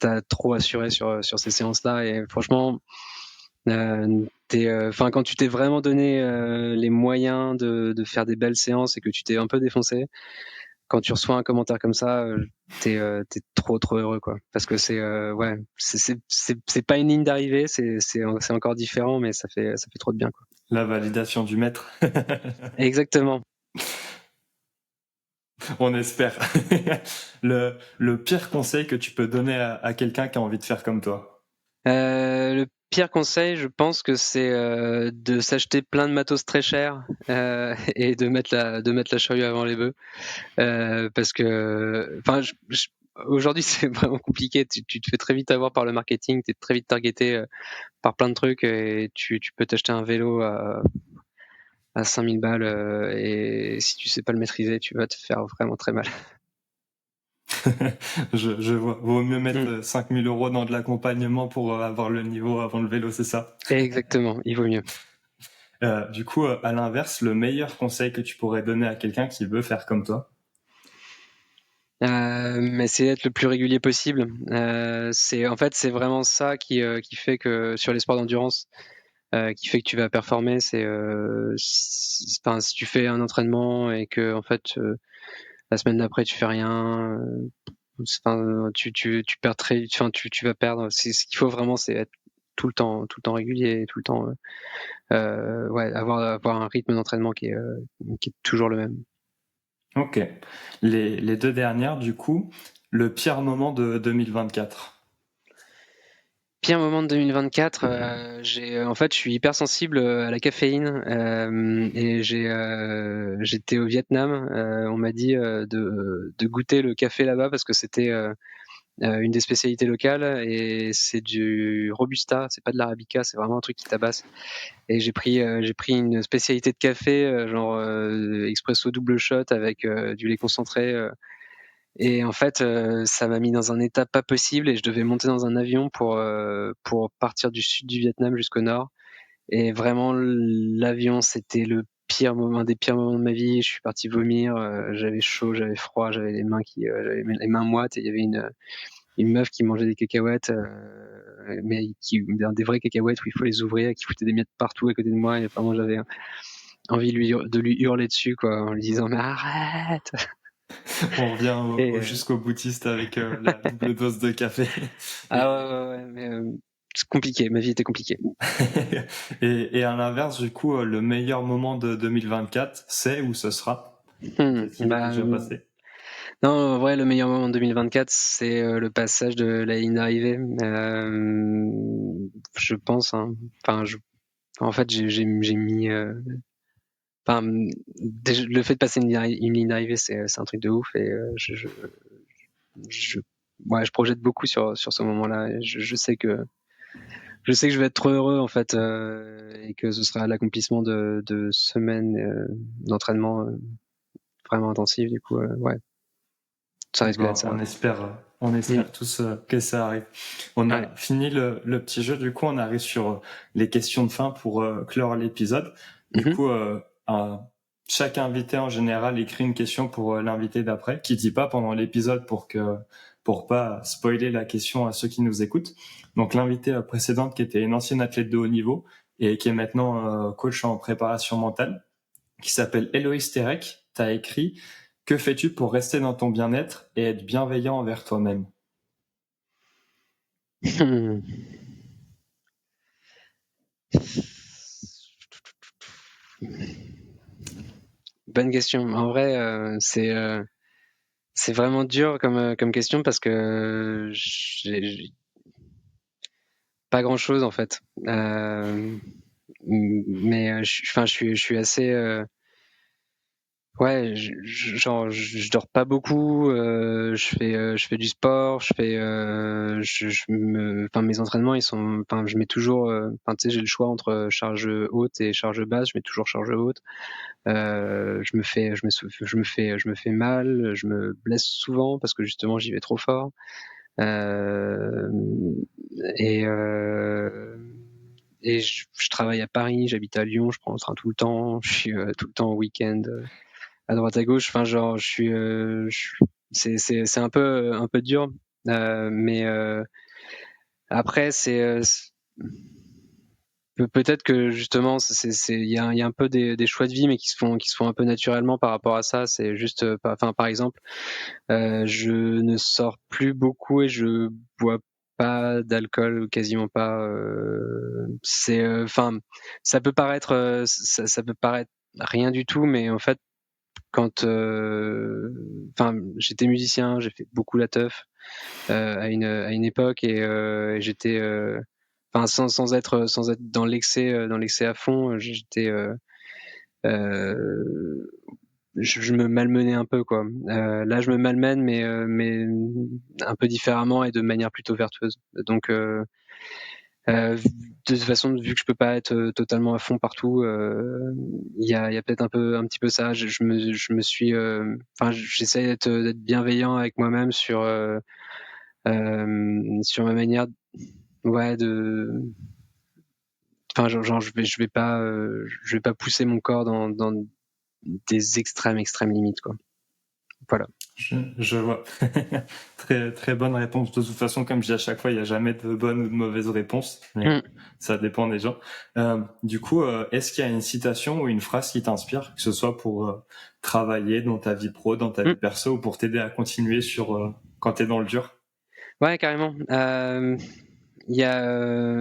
t'as trop assuré sur ces séances-là. Et franchement, quand tu t'es vraiment donné les moyens de faire des belles séances et que tu t'es un peu défoncé, quand tu reçois un commentaire comme ça, t'es trop heureux, quoi. Parce que c'est pas une ligne d'arrivée, c'est encore différent, mais ça fait trop de bien, quoi. La validation du maître. Exactement. On espère. Le pire conseil que tu peux donner à quelqu'un qui a envie de faire comme toi. Le pire conseil, je pense que c'est de s'acheter plein de matos très cher et de mettre la charrue avant les bœufs. Parce que, aujourd'hui, c'est vraiment compliqué. Tu te fais très vite avoir par le marketing, tu es très vite targeté par plein de trucs et tu peux t'acheter un vélo à 5000 balles et si tu sais pas le maîtriser, tu vas te faire vraiment très mal. Je vois. Vaut mieux Mm. mettre 5000 € dans de l'accompagnement pour avoir le niveau avant le vélo, c'est ça? Exactement, il vaut mieux. Du coup, à l'inverse, le meilleur conseil que tu pourrais donner à quelqu'un qui veut faire comme toi? Essayer d'être le plus régulier possible. C'est vraiment ça qui fait que sur les sports d'endurance, qui fait que tu vas performer, si tu fais un entraînement et que en fait la semaine d'après tu fais rien, tu perds tu vas perdre. Ce qu'il faut vraiment, c'est être tout le temps régulier, tout le temps, avoir un rythme d'entraînement qui est toujours le même. Ok. Les deux dernières, du coup, le pire moment de 2024. Pire moment de 2024, en fait, je suis hyper sensible à la caféine et j'étais au Vietnam. On m'a dit de goûter le café là-bas parce que c'était une des spécialités locales et c'est du robusta, c'est pas de l'arabica, c'est vraiment un truc qui tabasse. Et j'ai pris une spécialité de café, genre expresso double shot avec du lait concentré. Et en fait, ça m'a mis dans un état pas possible et je devais monter dans un avion pour partir du sud du Vietnam jusqu'au nord. Et vraiment, l'avion, c'était un des pires moments de ma vie. Je suis parti vomir, j'avais chaud, j'avais froid, j'avais j'avais les mains moites et il y avait une meuf qui mangeait des cacahuètes, des vraies cacahuètes où il faut les ouvrir, qui foutait des miettes partout à côté de moi. Et vraiment, j'avais envie de lui hurler dessus, quoi, en lui disant mais arrête. On revient Et jusqu'au boutiste avec la double dose de café. ah ouais, mais c'est compliqué. Ma vie était compliquée. Et à l'inverse, du coup, le meilleur moment de 2024, c'est ou ce sera? Qu'est-ce qui est déjà passé? Non, en vrai, le meilleur moment de 2024, c'est le passage de la ligne d'arrivée. Je pense, hein. Enfin, en fait, j'ai mis. Le fait de passer une ligne d'arrivée, c'est un truc de ouf. Et je ouais, je projette beaucoup sur ce moment-là. Et je sais que je vais être trop heureux en fait, et que ce sera l'accomplissement de semaines d'entraînement vraiment intensif. Du coup, ouais, ça risque d'être Bon, ça. on Mm. espère tous que ça arrive. On Ouais. a fini le petit jeu, du coup, on arrive sur les questions de fin pour clore l'épisode. Du Mhm. coup, chaque invité en général écrit une question pour l'invité d'après, qui dit pas pendant l'épisode pour pas spoiler la question à ceux qui nous écoutent. Donc l'invité précédente qui était une ancienne athlète de haut niveau et qui est maintenant coach en préparation mentale, qui s'appelle Héloïse Terek, t'as écrit: que fais-tu pour rester dans ton bien-être et être bienveillant envers toi-même? Bonne question. En vrai, c'est vraiment dur comme question parce que j'ai pas grand-chose en fait. Mais je suis assez. Ouais, genre, je dors pas beaucoup. Je fais du sport. Enfin, mes entraînements, ils sont. Enfin, je mets toujours. Enfin, tu sais, j'ai le choix entre charge haute et charge basse. Je mets toujours charge haute. Je me fais mal. Je me blesse souvent parce que justement, j'y vais trop fort. Euh, et euh, et je travaille à Paris. J'habite à Lyon. Je prends le train tout le temps. Je suis tout le temps au week-end à droite à gauche. Enfin, genre, c'est un peu dur. Mais après, peut-être que justement, il y a un peu des choix de vie, mais qui se font un peu naturellement par rapport à ça. C'est juste, enfin, par exemple, je ne sors plus beaucoup et je bois pas d'alcool, quasiment pas. Enfin, ça peut paraître rien du tout, mais en fait, quand enfin j'étais musicien, j'ai fait beaucoup la teuf à une époque et j'étais enfin sans être dans l'excès à fond, j'étais je me malmenais un peu quoi. Là je me malmène mais un peu différemment et de manière plutôt vertueuse. Donc de toute façon, vu que je peux pas être totalement à fond partout, il y a peut-être un petit peu ça. Je me suis, enfin, j'essaie d'être bienveillant avec moi-même sur ma manière, ouais, enfin, genre, je vais pas pousser mon corps dans des extrêmes limites, quoi. Voilà. Je vois. Très, très bonne réponse. De toute façon, comme je dis à chaque fois, il n'y a jamais de bonne ou de mauvaise réponse, mais Mm. ça dépend des gens. Du coup, est-ce qu'il y a une citation ou une phrase qui t'inspire, que ce soit pour travailler dans ta vie pro, dans ta Mm. vie perso, ou pour t'aider à continuer sur quand t'es dans le dur? Ouais, carrément. Il y a,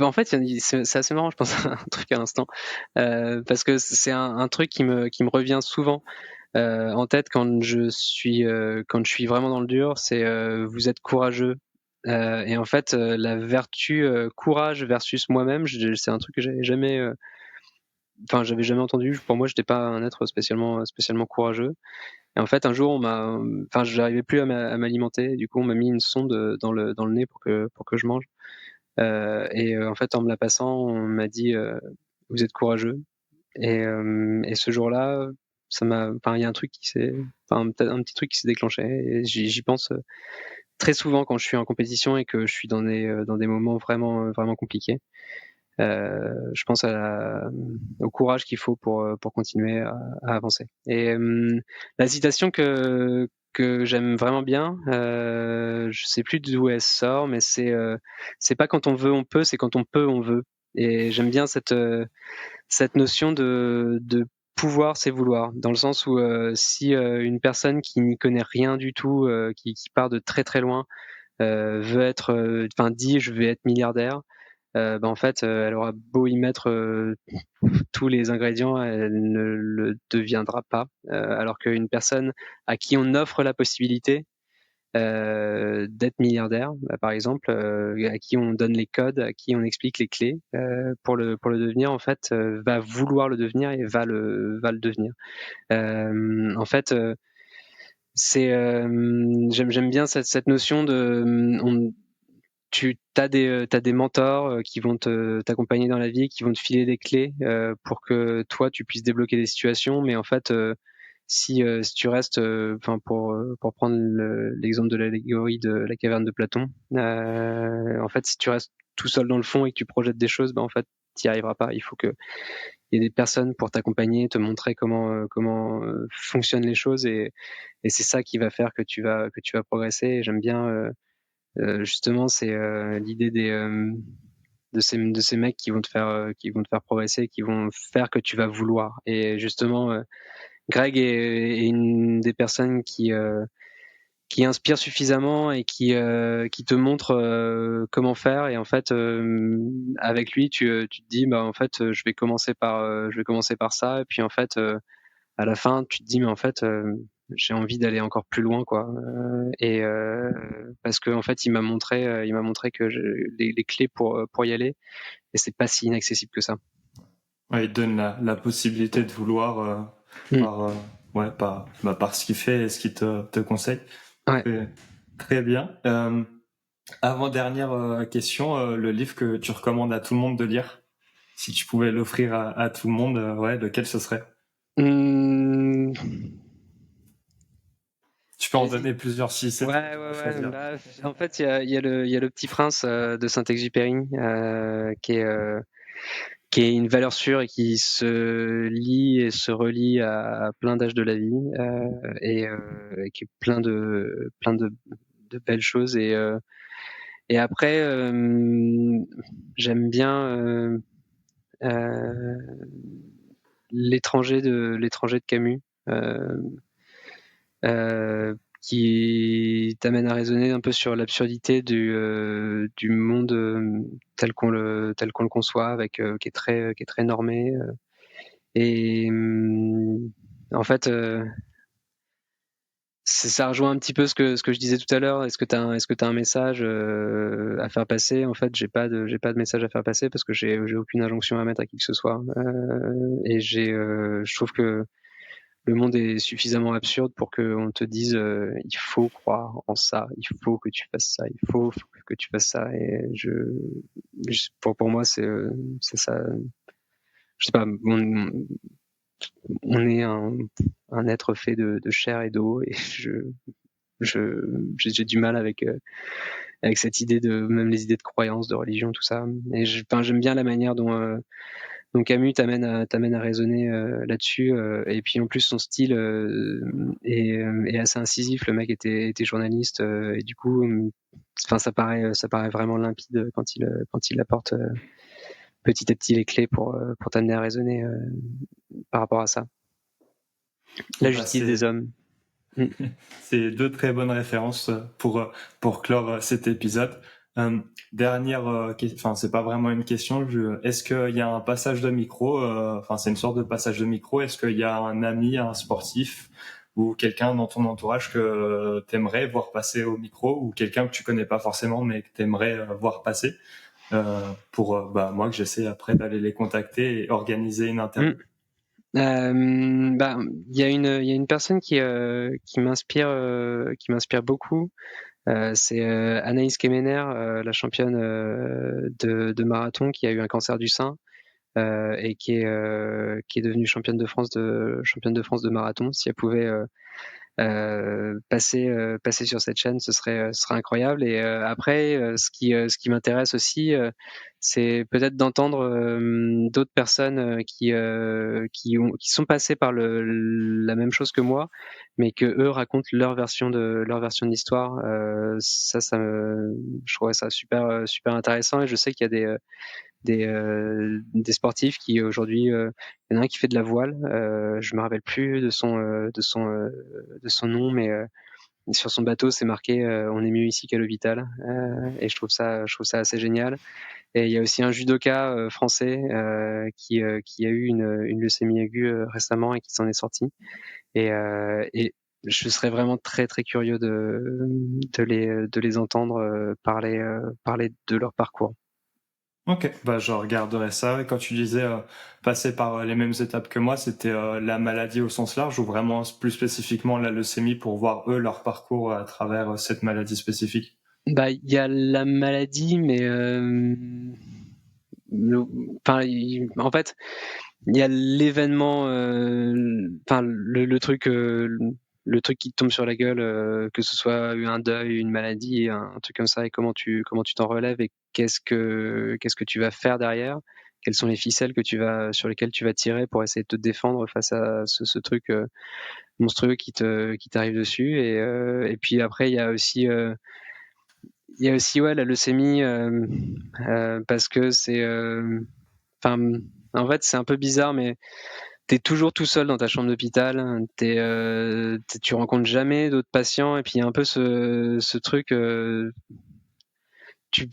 en fait, c'est assez marrant. Je pense à un truc à l'instant parce que c'est un truc qui me revient souvent en tête quand je suis vraiment dans le dur. C'est vous êtes courageux. Et en fait, la vertu courage versus moi-même, c'est un truc que enfin, j'avais jamais entendu. Pour moi, j'étais pas un être spécialement courageux. Et en fait, un jour, enfin, j'arrivais plus à m'alimenter. Du coup, on m'a mis une sonde dans le nez pour que je mange. En fait, en me la passant, on m'a dit vous êtes courageux. Et ce jour-là, enfin, il y a un truc enfin, peut-être un petit truc qui s'est déclenché. Et j'y pense très souvent quand je suis en compétition et que je suis dans des moments vraiment compliqués. Je pense au courage qu'il faut pour continuer à avancer. Et la citation que j'aime vraiment bien, je sais plus d'où elle sort, mais c'est pas quand on veut on peut, c'est quand on peut on veut. Et j'aime bien cette notion de pouvoir c'est vouloir, dans le sens où si une personne qui n'y connaît rien du tout, qui part de très très loin, veut être, enfin dit je vais être milliardaire, bah, en fait, elle aura beau y mettre tous les ingrédients, elle ne le deviendra pas. Alors qu'une personne à qui on offre la possibilité d'être milliardaire, bah, par exemple, à qui on donne les codes, à qui on explique les clés pour le devenir, en fait, va vouloir le devenir et va le devenir. En fait, J'aime bien cette notion de tu as des mentors qui vont t'accompagner dans la vie, qui vont te filer des clés pour que toi tu puisses débloquer des situations. Mais en fait, si tu restes, enfin pour prendre l'exemple de l'allégorie de la caverne de Platon, en fait, si tu restes tout seul dans le fond et que tu projettes des choses, en fait, t'y arriveras pas. Il faut que il y ait des personnes pour t'accompagner, te montrer comment fonctionnent les choses et c'est ça qui va faire que tu vas progresser. Et j'aime bien justement c'est l'idée de ces mecs qui vont te faire progresser, qui vont faire que tu vas vouloir. Et justement, Greg est une des personnes qui inspire suffisamment et qui te montre comment faire. Et en fait, avec lui, tu te dis, en fait, je vais commencer par ça. Et puis en fait, à la fin, tu te dis, mais en fait, j'ai envie d'aller encore plus loin, quoi. Et parce que en fait, il m'a montré que les clés pour y aller, et c'est pas si inaccessible que ça. Ouais, il te donne la possibilité de vouloir Mm. par par ce qu'il fait et ce qu'il te conseille. Ouais. Très, très bien. Avant-dernière question, le livre que tu recommandes à tout le monde de lire, si tu pouvais l'offrir à tout le monde, ouais, lequel ce serait? Mm. Tu peux en J'hésite. donner plusieurs si c'est ton Ouais, ouais, ouais. préféré. En fait, il y a le Petit Prince de Saint-Exupéry qui est une valeur sûre et qui se lie et se relie à plein d'âges de la vie et qui est plein de belles choses. Et après, j'aime bien euh, l'étranger de Camus. Euh, euh, qui t'amène à raisonner un peu sur l'absurdité du monde tel qu'on le conçoit, qui est très normé. Et en fait, ça rejoint un petit peu ce que je disais tout à l'heure. Est-ce que t'as un message à faire passer? En fait, j'ai pas de message à faire passer parce que j'ai aucune injonction à mettre à qui que ce soit. Et je trouve que le monde est suffisamment absurde pour qu'on te dise il faut croire en ça, il faut que tu fasses ça, il faut que tu fasses ça. Et pour moi, c'est ça. Je sais pas, on est un être fait de chair et d'eau, et j'ai du mal avec cette idée même les idées de croyance, de religion, tout ça. Et j'aime bien la manière dont Camus t'amène à raisonner là-dessus. Et puis en plus, son style est assez incisif. Le mec était journaliste, et du coup, enfin, ça paraît vraiment limpide quand il apporte petit à petit les clés pour t'amener à raisonner par rapport à ça. La Bah, justice des hommes. Mm. c'est deux très bonnes références pour clore cet épisode. Dernière, enfin c'est pas vraiment une question. Est-ce qu'il y a un passage de micro, enfin c'est une sorte de passage de micro. Est-ce qu'il y a un ami, un sportif ou quelqu'un dans ton entourage que t'aimerais voir passer au micro ou quelqu'un que tu connais pas forcément mais que t'aimerais voir passer pour moi que j'essaie après d'aller les contacter et organiser une interview. Mm. Il y a une personne qui m'inspire beaucoup. C'est Anaïs Kemener, la championne de marathon, qui a eu un cancer du sein et qui est devenue championne de France de marathon. Si elle pouvait passer sur cette chaîne, ce serait incroyable. Et après, ce qui m'intéresse aussi, c'est peut-être d'entendre d'autres personnes qui sont passées par la même chose que moi, mais que eux racontent leur version de l'histoire. Je trouve ça super super intéressant. Et je sais qu'il y a des sportifs qui aujourd'hui, il y en a un qui fait de la voile. Je me rappelle plus de son nom, mais sur son bateau, c'est marqué on est mieux ici qu'à l'hôpital. Et je trouve ça assez génial. Et il y a aussi un judoka français qui a eu une leucémie aiguë récemment et qui s'en est sorti. Et je serais vraiment très très curieux de les entendre parler de leur parcours. OK, bah, je regarderai ça. Et quand tu disais, passer par, les mêmes étapes que moi, c'était, la maladie au sens large ou vraiment plus spécifiquement la leucémie pour voir eux leur parcours à travers, cette maladie spécifique? Bah, il y a la maladie, mais le enfin, en fait, il y a l'événement, enfin le truc qui te tombe sur la gueule, que ce soit un deuil, une maladie, un truc comme ça et comment tu t'en relèves et qu'est-ce que tu vas faire derrière? Quelles sont les ficelles que tu vas sur lesquelles tu vas tirer pour essayer de te défendre face à ce truc, monstrueux qui t'arrive dessus et puis après il y a aussi, ouais, la leucémie, parce que c'est, enfin, en fait, c'est un peu bizarre, mais tu es toujours tout seul dans ta chambre d'hôpital. Tu rencontres jamais d'autres patients et puis il y a un peu ce truc, tu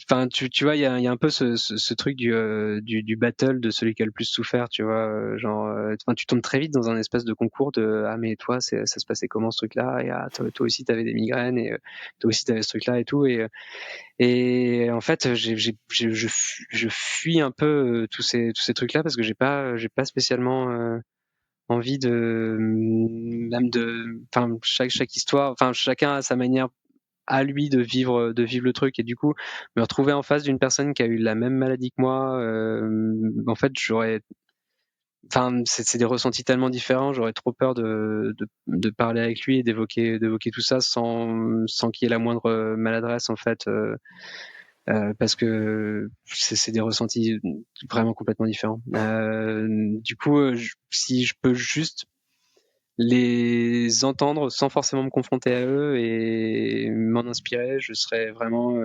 vois, il y a un peu ce truc du battle de celui qui a le plus souffert, tu vois? Genre, enfin, tu tombes très vite dans un espèce de concours de: «Ah mais toi, ça se passait comment ce truc-là?» et «Ah toi aussi tu avais des migraines et toi aussi tu avais ce truc-là» et tout et en fait, je fuis un peu, tous ces trucs-là parce que j'ai pas spécialement, envie de, même de enfin, chaque histoire enfin, chacun a sa manière à lui de vivre le truc et du coup, me retrouver en face d'une personne qui a eu la même maladie que moi, en fait, j'aurais enfin, c'est des ressentis tellement différents, j'aurais trop peur de parler avec lui et d'évoquer tout ça sans qu'il y ait la moindre, maladresse en fait, parce que c'est des ressentis vraiment complètement différents. Du coup, si je peux juste les entendre sans forcément me confronter à eux et m'en inspirer, je serais vraiment,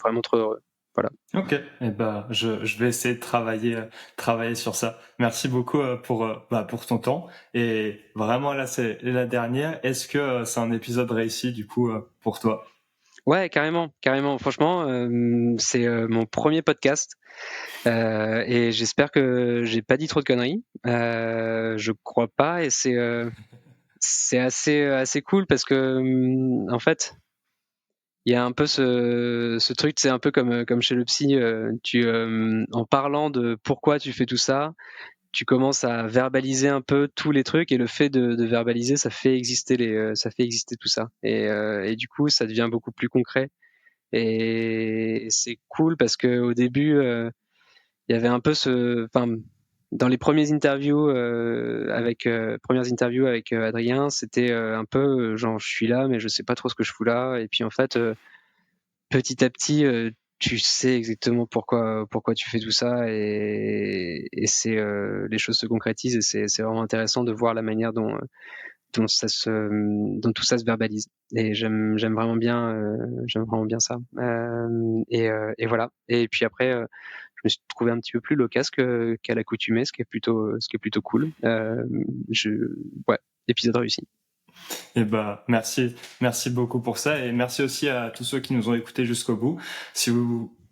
vraiment trop heureux. Voilà. OK et bah, je vais essayer de travailler sur ça. Merci beaucoup, pour ton temps et vraiment là, c'est la dernière. Est-ce que, c'est un épisode réussi du coup, pour toi? Ouais, carrément, carrément. Franchement, c'est, mon premier podcast, et j'espère que j'ai pas dit trop de conneries. Je crois pas et c'est assez cool parce que, en fait, il y a un peu ce truc, c'est un peu comme chez le psy, en parlant de pourquoi tu fais tout ça, tu commences à verbaliser un peu tous les trucs et le fait de verbaliser, ça fait exister tout ça et du coup, ça devient beaucoup plus concret et c'est cool parce qu'au début, il y avait un peu dans les premières interviews avec, Adrien, c'était, un peu, genre: «Je suis là, mais je sais pas trop ce que je fous là» et puis en fait, petit à petit, tu sais exactement pourquoi tu fais tout ça et c'est, les choses se concrétisent et c'est vraiment intéressant de voir la manière dont tout ça se verbalise et j'aime vraiment bien ça. Hem et voilà et puis après, je me suis trouvé un petit peu plus loquace qu'à l'accoutumée, ce qui est plutôt cool. Je Ouais, épisode réussi. Et bah, merci beaucoup pour ça et merci aussi à tous ceux qui nous ont écoutés jusqu'au bout. Si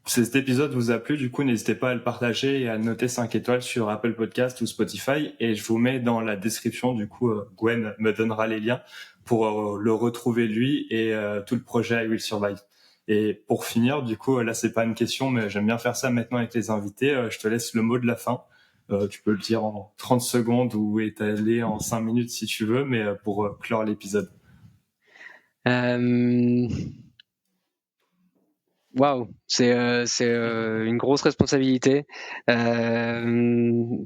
cet épisode vous a plu, du coup, n'hésitez pas à le partager et à le noter 5 étoiles sur Apple Podcast ou Spotify. Et je vous mets dans la description, du coup, Gwen me donnera les liens pour le retrouver lui et tout le projet I Will Survive. Et pour finir, du coup, là, c'est pas une question, mais j'aime bien faire ça maintenant avec les invités. Je te laisse le mot de la fin. Tu peux le dire en 30 secondes ou étaler en 5 minutes si tu veux, mais pour clore l'épisode. Hem, Waouh, c'est, une grosse responsabilité. Comme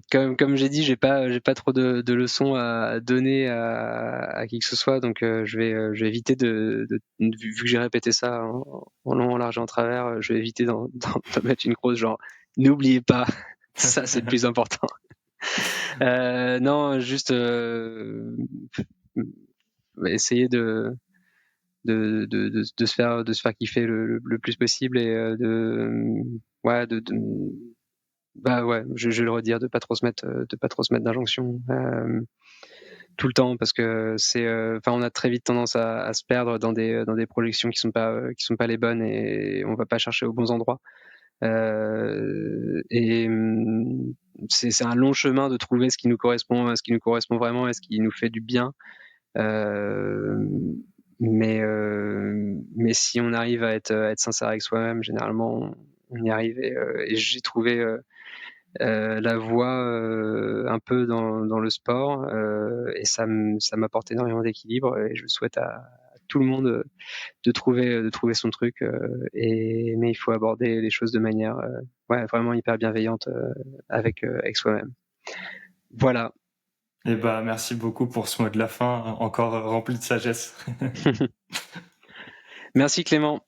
j'ai dit, j'ai pas trop de leçons à donner à qui que ce soit, donc je vais éviter vu que j'ai répété ça en long, en large et en travers, je vais éviter d'en mettre une grosse genre: «N'oubliez pas, ça c'est le plus important». Non, juste, essayer de se faire kiffer le plus possible et ouais, bah, ouais, je vais le redire, de pas trop se mettre d'injonctions, tout le temps parce que enfin, on a très vite tendance à se perdre dans des projections qui sont pas les bonnes et on va pas chercher aux bons endroits. Et c'est un long chemin de trouver ce qui nous correspond vraiment et ce qui nous fait du bien. Mais si on arrive à être sincère avec soi-même, généralement, on y arrivait, et j'ai trouvé la voie un peu dans le sport, et ça m'apporte énormément d'équilibre, et je souhaite à tout le monde de trouver son truc, mais il faut aborder les choses de manière ouais, vraiment hyper bienveillante, avec soi-même. Voilà. Et bah, merci beaucoup pour ce mot de la fin, encore rempli de sagesse. Merci Clément.